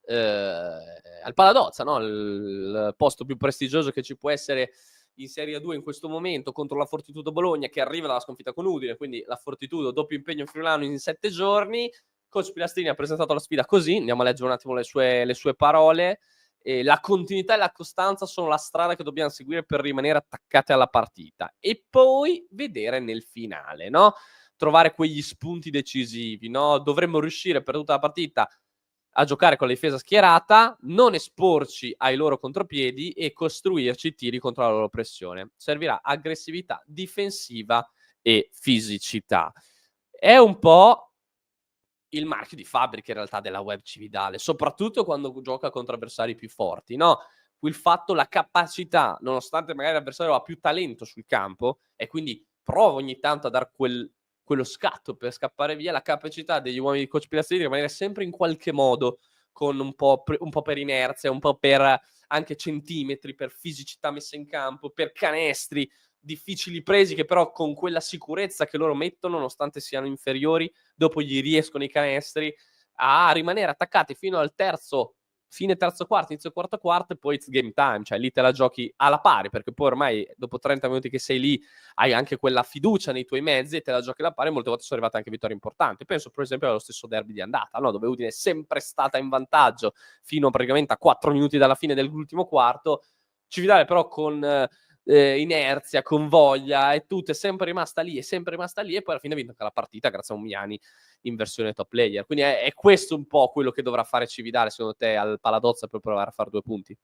al Paladozza, no? Il posto più prestigioso che ci può essere in Serie A2 in questo momento, contro la Fortitudo Bologna, che arriva dalla sconfitta con Udine, quindi la Fortitudo doppio impegno in Friulano in 7 giorni. Coach Pilastrini ha presentato la sfida così, andiamo a leggere un attimo le sue parole. La continuità e la costanza sono la strada che dobbiamo seguire per rimanere attaccati alla partita e poi vedere nel finale, no? Trovare quegli spunti decisivi, no? Dovremmo riuscire per tutta la partita a giocare con la difesa schierata, non esporci ai loro contropiedi e costruirci tiri contro la loro pressione. Servirà aggressività difensiva e fisicità. È un po' il marchio di fabbrica in realtà della web Cividale, soprattutto quando gioca contro avversari più forti, no? Il fatto, la capacità, nonostante magari l'avversario ha più talento sul campo e quindi prova ogni tanto a dar quello scatto per scappare via, la capacità degli uomini di coach Pilastrini di rimanere sempre in qualche modo con un po' per inerzia, un po' per anche centimetri, per fisicità messa in campo, per canestri difficili presi che però con quella sicurezza che loro mettono, nonostante siano inferiori, dopo gli riescono i canestri, a rimanere attaccati fino al fine terzo quarto, inizio quarto quarto, e poi it's game time, cioè lì te la giochi alla pari, perché poi ormai dopo 30 minuti che sei lì hai anche quella fiducia nei tuoi mezzi e te la giochi alla pari. Molte volte sono arrivate anche vittorie importanti. Penso per esempio allo stesso derby di andata, no? Dove Udine è sempre stata in vantaggio fino praticamente a 4 minuti dalla fine dell'ultimo quarto. Cividale però con inerzia, con voglia e tutto, è sempre rimasta lì, e poi alla fine ha vinto anche la partita grazie a un Miani in versione top player. Quindi è questo un po' quello che dovrà fare Cividale secondo te al Paladozza per provare a fare 2 punti?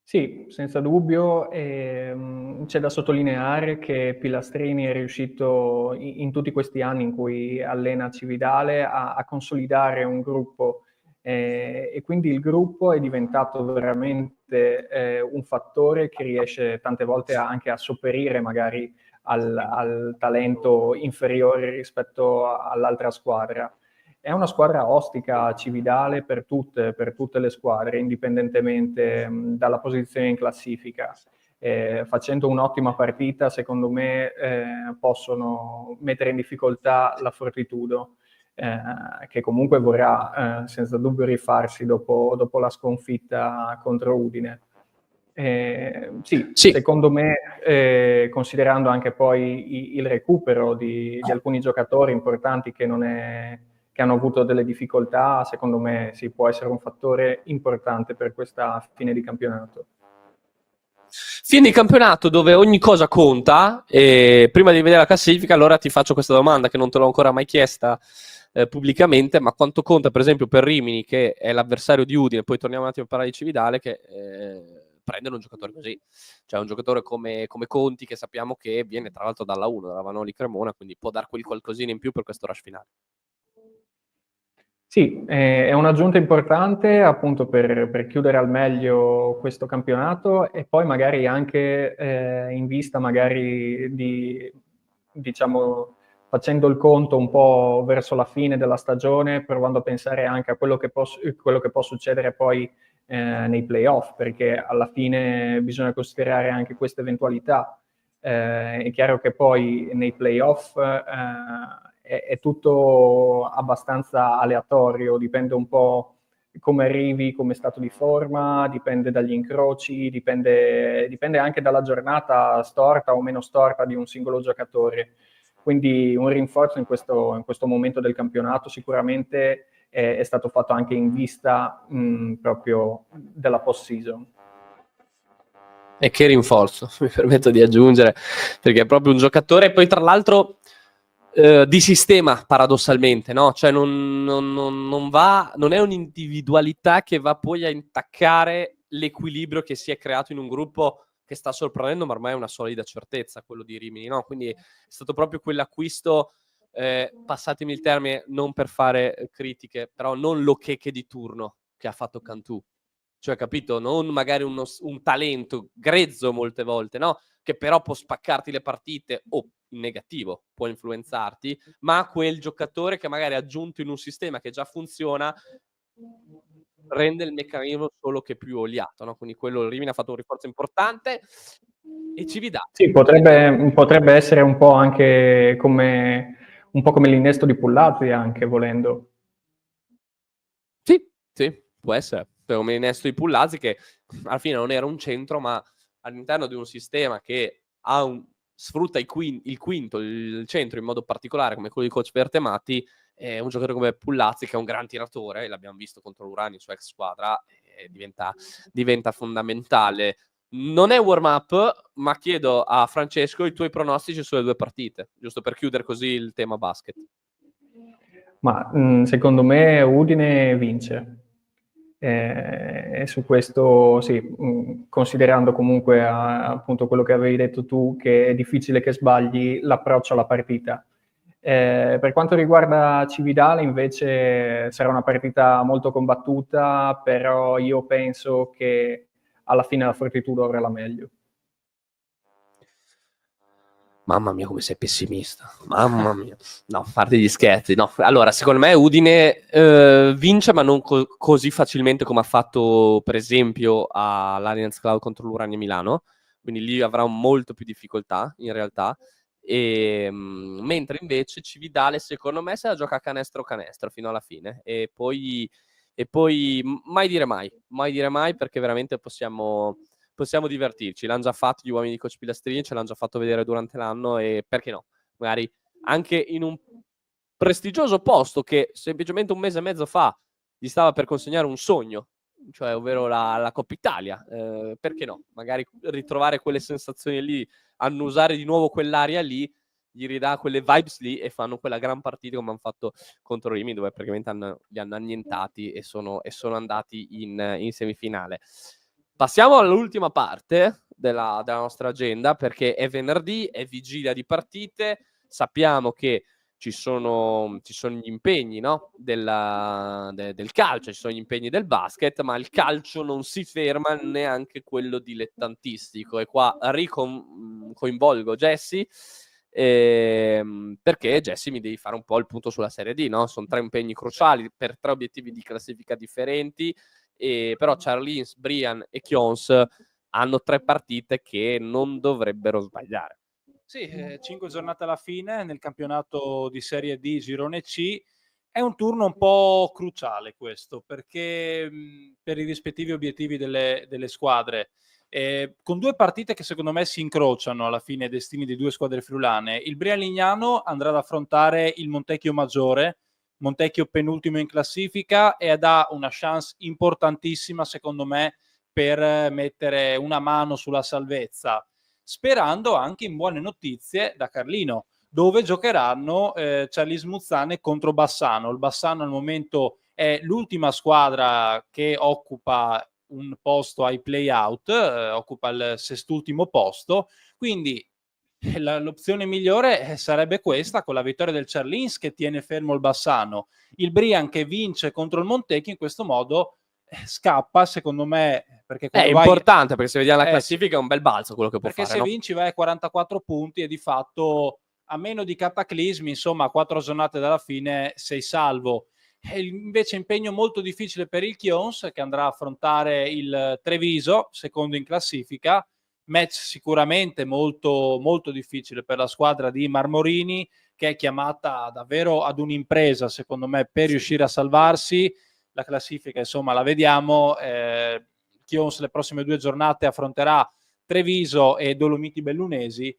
Sì, senza dubbio. C'è da sottolineare che Pilastrini è riuscito in tutti questi anni in cui allena Cividale a consolidare un gruppo, e quindi il gruppo è diventato veramente un fattore che riesce tante volte anche a sopperire magari al talento inferiore rispetto all'altra squadra. È una squadra ostica, Cividale, per tutte le squadre, indipendentemente dalla posizione in classifica. Facendo un'ottima partita, secondo me, possono mettere in difficoltà la Fortitudo, che comunque vorrà senza dubbio rifarsi dopo la sconfitta contro Udine. Sì, secondo me, considerando anche poi il recupero di alcuni giocatori importanti che hanno avuto delle difficoltà, secondo me sì, può essere un fattore importante per questa fine di campionato. Fine di campionato dove ogni cosa conta, e prima di vedere la classifica allora ti faccio questa domanda che non te l'ho ancora mai chiesta pubblicamente, ma quanto conta per esempio per Rimini, che è l'avversario di Udine, poi torniamo un attimo a parlare di Cividale, che prendere un giocatore così, cioè un giocatore come Conti, che sappiamo che viene tra l'altro dalla 1, dalla Vanoli Cremona, quindi può dar qualcosina in più per questo rush finale. Sì, è un'aggiunta importante appunto per chiudere al meglio questo campionato, e poi magari anche in vista magari di, diciamo, facendo il conto un po' verso la fine della stagione, provando a pensare anche a quello che può succedere poi nei playoff, perché alla fine bisogna considerare anche questa eventualità. È chiaro che poi nei playoff è tutto abbastanza aleatorio, dipende un po' come arrivi, come stato di forma, dipende dagli incroci, dipende anche dalla giornata storta o meno storta di un singolo giocatore. Quindi un rinforzo in questo momento del campionato sicuramente è stato fatto anche in vista proprio della post-season. E che rinforzo, mi permetto di aggiungere, perché è proprio un giocatore, poi tra l'altro di sistema paradossalmente, no? Cioè non è un'individualità che va poi a intaccare l'equilibrio che si è creato in un gruppo che sta sorprendendo, ma ormai è una solida certezza quello di Rimini, no? Quindi è stato proprio quell'acquisto, passatemi il termine, non per fare critiche, però non l'Okeke di turno che ha fatto Cantù. Cioè, capito? Non magari un talento grezzo molte volte, no? Che però può spaccarti le partite o in negativo può influenzarti, ma quel giocatore che magari aggiunto in un sistema che già funziona rende il meccanismo solo che più oliato, no? Quindi quello, il Rimini ha fatto un rinforzo importante e Cividale. Sì, potrebbe essere un po' anche un po' come l'innesto di Pullazzi, anche volendo. Sì, può essere. Come l'innesto di Pullazzi, che alla fine non era un centro, ma all'interno di un sistema che sfrutta il quinto, il centro in modo particolare, come quello di coach Bertemati, un giocatore come Pullazzi, che è un gran tiratore, l'abbiamo visto contro l'Urani, sua ex squadra, diventa fondamentale. Non è warm-up, ma chiedo a Francesco i tuoi pronostici sulle 2 partite, giusto per chiudere così il tema basket. Ma secondo me Udine vince. E su questo, sì, considerando comunque appunto quello che avevi detto tu, che è difficile che sbagli l'approccio alla partita. Per quanto riguarda Cividale, invece, sarà una partita molto combattuta, però io penso che alla fine la Fortitudo avrà la meglio. Mamma mia, come sei pessimista. Mamma mia. No, a parte gli scherzi. No. Allora, secondo me Udine vince, ma non così facilmente come ha fatto, per esempio, all'Allianz Club contro l'Urania Milano. Quindi lì avrà molto più difficoltà, in realtà. Mentre invece Cividale, secondo me, se la gioca canestro fino alla fine. E poi mai dire mai, perché veramente possiamo divertirci. L'hanno già fatto gli uomini di Coach Pilastrini, ce l'hanno già fatto vedere durante l'anno, e perché no? Magari anche in un prestigioso posto che semplicemente un mese e mezzo fa gli stava per consegnare un sogno, cioè ovvero la Coppa Italia. Perché no? Magari ritrovare quelle sensazioni lì, annusare di nuovo quell'aria lì, gli ridà quelle vibes lì e fanno quella gran partita come hanno fatto contro Rimini, dove praticamente li hanno annientati e sono andati in semifinale. Passiamo all'ultima parte della nostra agenda, perché è venerdì, è vigilia di partite, sappiamo che ci sono gli impegni, no? del calcio, ci sono gli impegni del basket, ma il calcio non si ferma, neanche quello dilettantistico. E qua coinvolgo Jesse, perché Jesse mi devi fare un po' il punto sulla Serie D, no? Sono 3 impegni cruciali per 3 obiettivi di classifica differenti, però Charlins, Brian e Kions hanno 3 partite che non dovrebbero sbagliare. Sì, 5 giornate alla fine nel campionato di Serie D Girone C. È un turno un po' cruciale questo, perché per i rispettivi obiettivi delle squadre, con 2 partite che secondo me si incrociano alla fine, destini di 2 squadre friulane. Il Brian Lignano andrà ad affrontare il Montecchio Maggiore, Montecchio penultimo in classifica, e ha una chance importantissima secondo me per mettere una mano sulla salvezza, sperando anche in buone notizie da Carlino, dove giocheranno Charlis Muzzane contro Bassano. Il Bassano al momento è l'ultima squadra che occupa un posto ai play-out, occupa il sest'ultimo posto, quindi l'opzione migliore sarebbe questa, con la vittoria del Charlins che tiene fermo il Bassano, il Brian che vince contro il Montecchio. In questo modo scappa, secondo me, perché È importante, perché se vediamo la classifica è un bel balzo quello che può perché fare, se no? vinci vai a 44 punti e di fatto, a meno di cataclismi, insomma, a 4 giornate dalla fine sei salvo. Invece impegno molto difficile per il Kions, che andrà a affrontare il Treviso, secondo in classifica. Match sicuramente molto, molto difficile per la squadra di Marmorini, che è chiamata davvero ad un'impresa, secondo me, per riuscire a salvarsi. La classifica, insomma, la vediamo. Kions le prossime 2 giornate affronterà Treviso e Dolomiti Bellunesi.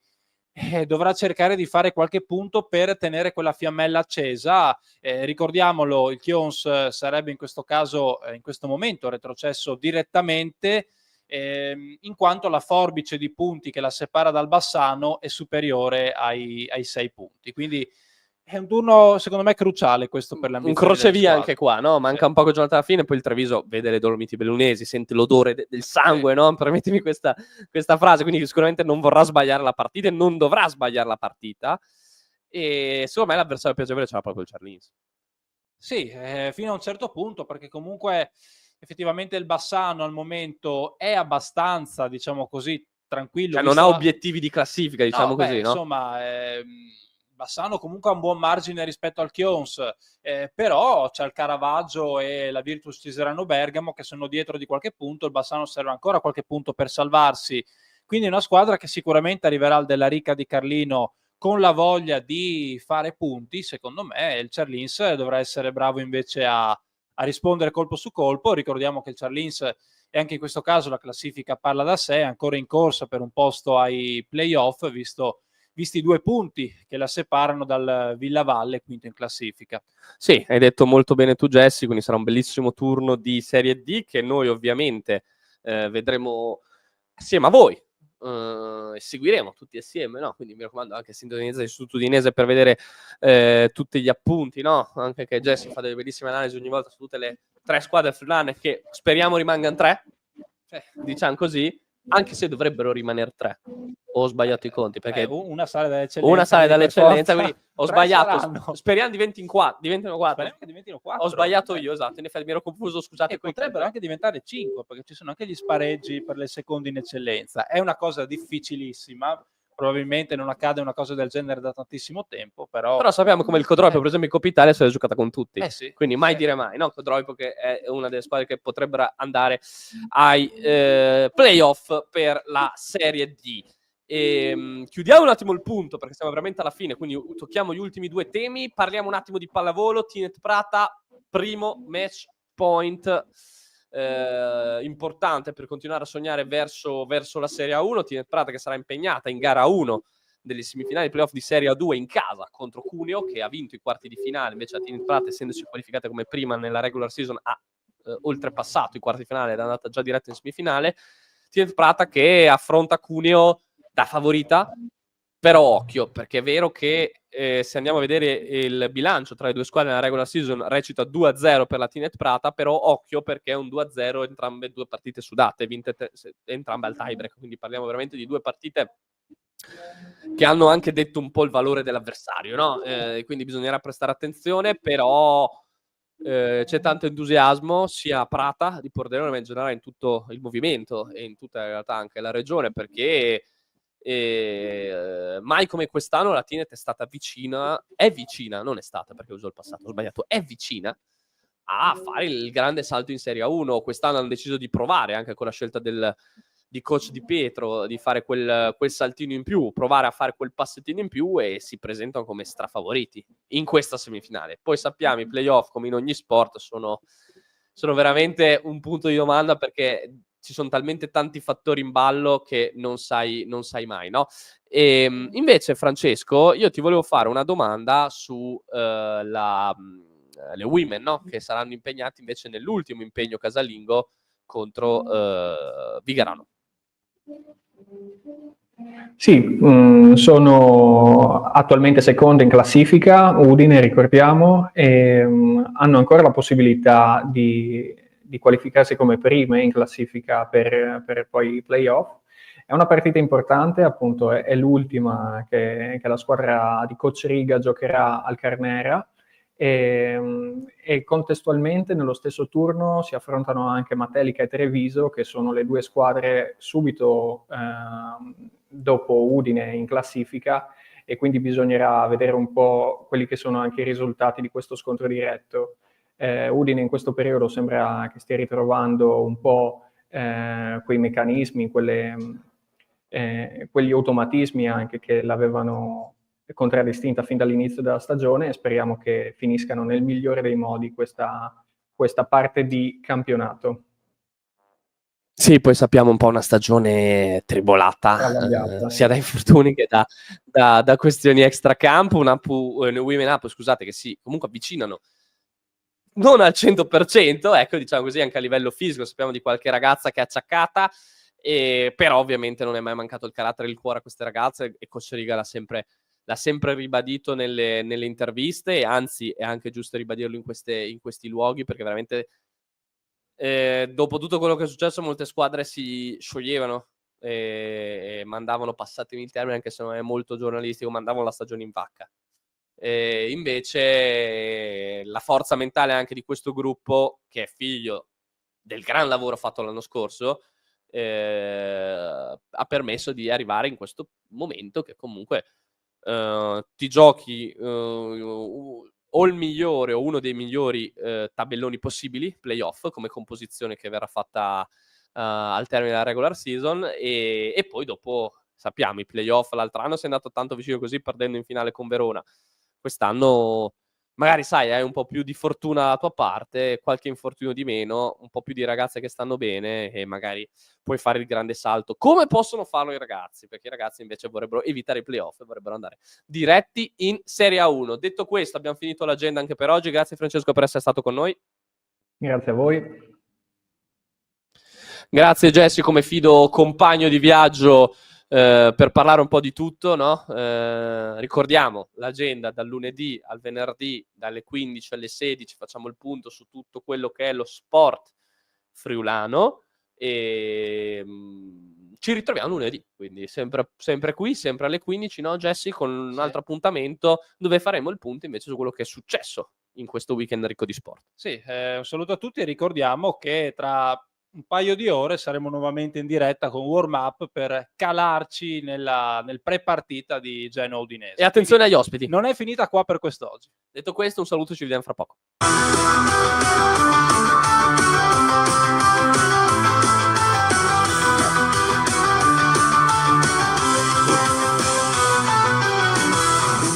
Dovrà cercare di fare qualche punto per tenere quella fiammella accesa. Ricordiamolo, il Kions sarebbe in questo caso, in questo momento, retrocesso direttamente, in quanto la forbice di punti che la separa dal Bassano è superiore ai 6 punti. Quindi È un turno, secondo me, cruciale questo per un l'ambizione crocevia delle anche squadre. qua, no? Manca Sì. un poco giornata alla fine, poi il Treviso vede le Dolomiti Bellunesi, sente l'odore del sangue, no? Permettimi questa frase, quindi sicuramente non vorrà sbagliare la partita e non dovrà sbagliare la partita. E secondo me l'avversario piacevole c'era proprio il Charlins. Sì, fino a un certo punto, perché comunque effettivamente il Bassano al momento è abbastanza, diciamo così, tranquillo. Cioè non ha obiettivi di classifica, diciamo No, così, beh, no? insomma, Bassano comunque ha un buon margine rispetto al Chions, però c'è il Caravaggio e la Virtus Ciserano Bergamo che sono dietro di qualche punto, il Bassano serve ancora qualche punto per salvarsi, quindi è una squadra che sicuramente arriverà al Della Rica di Carlino con la voglia di fare punti, secondo me, e il Charlins dovrà essere bravo invece a rispondere colpo su colpo. Ricordiamo che il Charlins, e anche in questo caso la classifica parla da sé, è ancora in corsa per un posto ai playoff, visti i 2 punti che la separano dal Villavalle, quinto in classifica. Sì, hai detto molto bene tu, Jesse, quindi sarà un bellissimo turno di Serie D che noi ovviamente vedremo assieme a voi e seguiremo tutti assieme, no? Quindi mi raccomando anche sintonizzatevi su Udinese per vedere tutti gli appunti, no? Anche che Jesse fa delle bellissime analisi ogni volta su tutte le 3 squadre friulane che speriamo rimangano 3, diciamo così, anche se dovrebbero rimanere 3. Ho sbagliato i conti perché Una sale dall'eccellenza. una sale dall'eccellenza, quindi ho 3 sbagliato. saranno. Speriamo diventino 4. Speriamo che diventino 4. Ho sbagliato io, esatto. In effetti mi ero confuso, scusate. E potrebbero anche diventare 5, perché ci sono anche gli spareggi per le seconde in eccellenza. È una cosa difficilissima. Probabilmente non accade una cosa del genere da tantissimo tempo, però sappiamo come il Codroipo, per esempio, in Coppa Italia se l'è giocata con tutti. Sì, quindi mai sì. dire mai, no? Codroipo che è una delle squadre che potrebbero andare ai playoff per la Serie D. Chiudiamo un attimo il punto perché siamo veramente alla fine, quindi tocchiamo gli ultimi 2 temi. Parliamo un attimo di pallavolo. Tinet Prata, primo match point importante per continuare a sognare verso la Serie A1. Tinet Prata che sarà impegnata in gara 1 delle semifinali playoff di Serie A2 in casa contro Cuneo, che ha vinto i quarti di finale. Invece la Tinet Prata, essendosi qualificata come prima nella regular season, ha oltrepassato i quarti di finale ed è andata già diretta in semifinale. Tinet Prata che affronta Cuneo da favorita, però occhio, perché è vero che se andiamo a vedere il bilancio tra le 2 squadre nella regular season recita 2-0 per la Tinet Prata, però occhio perché è un 2-0 entrambe 2 partite sudate, vinte entrambe al tiebreak, quindi parliamo veramente di 2 partite che hanno anche detto un po' il valore dell'avversario, no? Quindi bisognerà prestare attenzione, però c'è tanto entusiasmo sia a Prata di Pordenone ma in generale in tutto il movimento e in tutta in realtà anche la regione, perché mai come quest'anno la Tinet è stata vicina, non è stata perché uso il passato, ho sbagliato, è vicina a fare il grande salto in Serie A1. Quest'anno hanno deciso di provare anche con la scelta di coach Di Pietro di fare quel saltino in più, provare a fare quel passettino in più e si presentano come strafavoriti in questa semifinale. Poi sappiamo i playoff, come in ogni sport, sono veramente un punto di domanda perché ci sono talmente tanti fattori in ballo che non sai mai, no? E invece, Francesco, io ti volevo fare una domanda su le women, no? Che saranno impegnati invece nell'ultimo impegno casalingo contro Vigarano. Sì, sono attualmente seconde in classifica, Udine ricordiamo, e hanno ancora la possibilità di qualificarsi come prime in classifica per poi i playoff. È una partita importante, appunto è l'ultima che la squadra di Coach Riga giocherà al Carnera e contestualmente nello stesso turno si affrontano anche Matelica e Treviso, che sono le 2 squadre subito dopo Udine in classifica, e quindi bisognerà vedere un po' quelli che sono anche i risultati di questo scontro diretto. Udine in questo periodo sembra che stia ritrovando un po' quei meccanismi, quegli automatismi anche che l'avevano contraddistinta fin dall'inizio della stagione, e speriamo che finiscano nel migliore dei modi questa parte di campionato. Sì, poi sappiamo un po' una stagione tribolata, sia da infortuni che da questioni extracampo. Women Up, scusate, che si comunque avvicinano non al 100%, ecco, diciamo così, anche a livello fisico. Sappiamo di qualche ragazza che è acciaccata, però ovviamente non è mai mancato il carattere e il cuore a queste ragazze, e Coach Riga l'ha sempre l'ha sempre ribadito nelle interviste, e anzi è anche giusto ribadirlo in questi luoghi, perché veramente dopo tutto quello che è successo molte squadre si scioglievano e mandavano, passatemi il termine anche se non è molto giornalistico, mandavano la stagione in vacca. Invece la forza mentale anche di questo gruppo, che è figlio del gran lavoro fatto l'anno scorso, ha permesso di arrivare in questo momento che comunque ti giochi o il migliore o uno dei migliori tabelloni possibili, playoff, come composizione che verrà fatta al termine della regular season, e poi dopo sappiamo i playoff. L'altro anno sei andato tanto vicino così, perdendo in finale con Verona. Quest'anno magari sai, hai un po' più di fortuna dalla tua parte, qualche infortunio di meno, un po' più di ragazze che stanno bene e magari puoi fare il grande salto, come possono farlo i ragazzi, perché i ragazzi invece vorrebbero evitare i playoff e vorrebbero andare diretti in Serie A1. Detto questo, abbiamo finito l'agenda anche per oggi. Grazie Francesco per essere stato con noi. Grazie a voi. Grazie Jessy, come fido compagno di viaggio, per parlare un po' di tutto, no? Ricordiamo l'agenda dal lunedì al venerdì, dalle 15 alle 16, facciamo il punto su tutto quello che è lo sport friulano, e ci ritroviamo lunedì, quindi sempre qui, sempre alle 15, no Jessy, con un altro appuntamento dove faremo il punto invece su quello che è successo in questo weekend ricco di sport. Sì, un saluto a tutti e ricordiamo che tra un paio di ore saremo nuovamente in diretta con Warm Up per calarci nel pre-partita di Genoa Udinese. E attenzione agli ospiti. Non è finita qua per quest'oggi. Detto questo, un saluto, ci vediamo fra poco.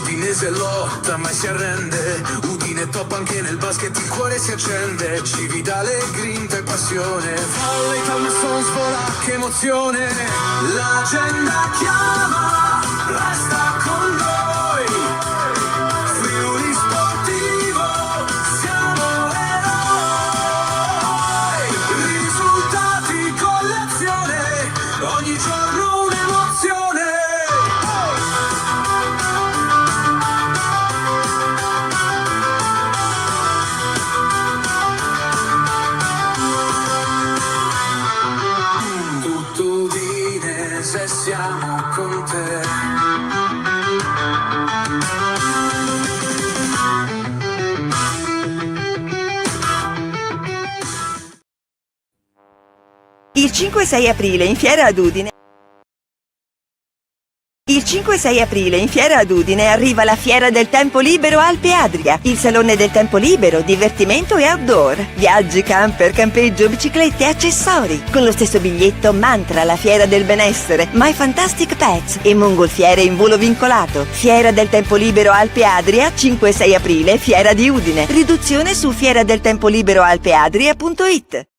Udinese lotta mai si arrende, Udine top anche nel basket, il cuore si accende, ci vi dà le grinta e passione, Volley Talmason svola, che emozione, l'agenda chiama, resta con noi, Friuli Sportivo, siamo eroi, risultati con l'azione, ogni giorno un'emozione. Se siamo con te. Il 5-6 aprile in Fiera ad Udine. Il 5-6 aprile in Fiera ad Udine arriva la Fiera del Tempo Libero Alpe Adria, il salone del tempo libero, divertimento e outdoor. Viaggi, camper, campeggio, biciclette e accessori. Con lo stesso biglietto Mantra, la Fiera del Benessere, My Fantastic Pets e mongolfiere in volo vincolato. Fiera del Tempo Libero Alpe Adria, 5-6 aprile, Fiera di Udine. Riduzione su fieradeltempoliberoalpeadria.it.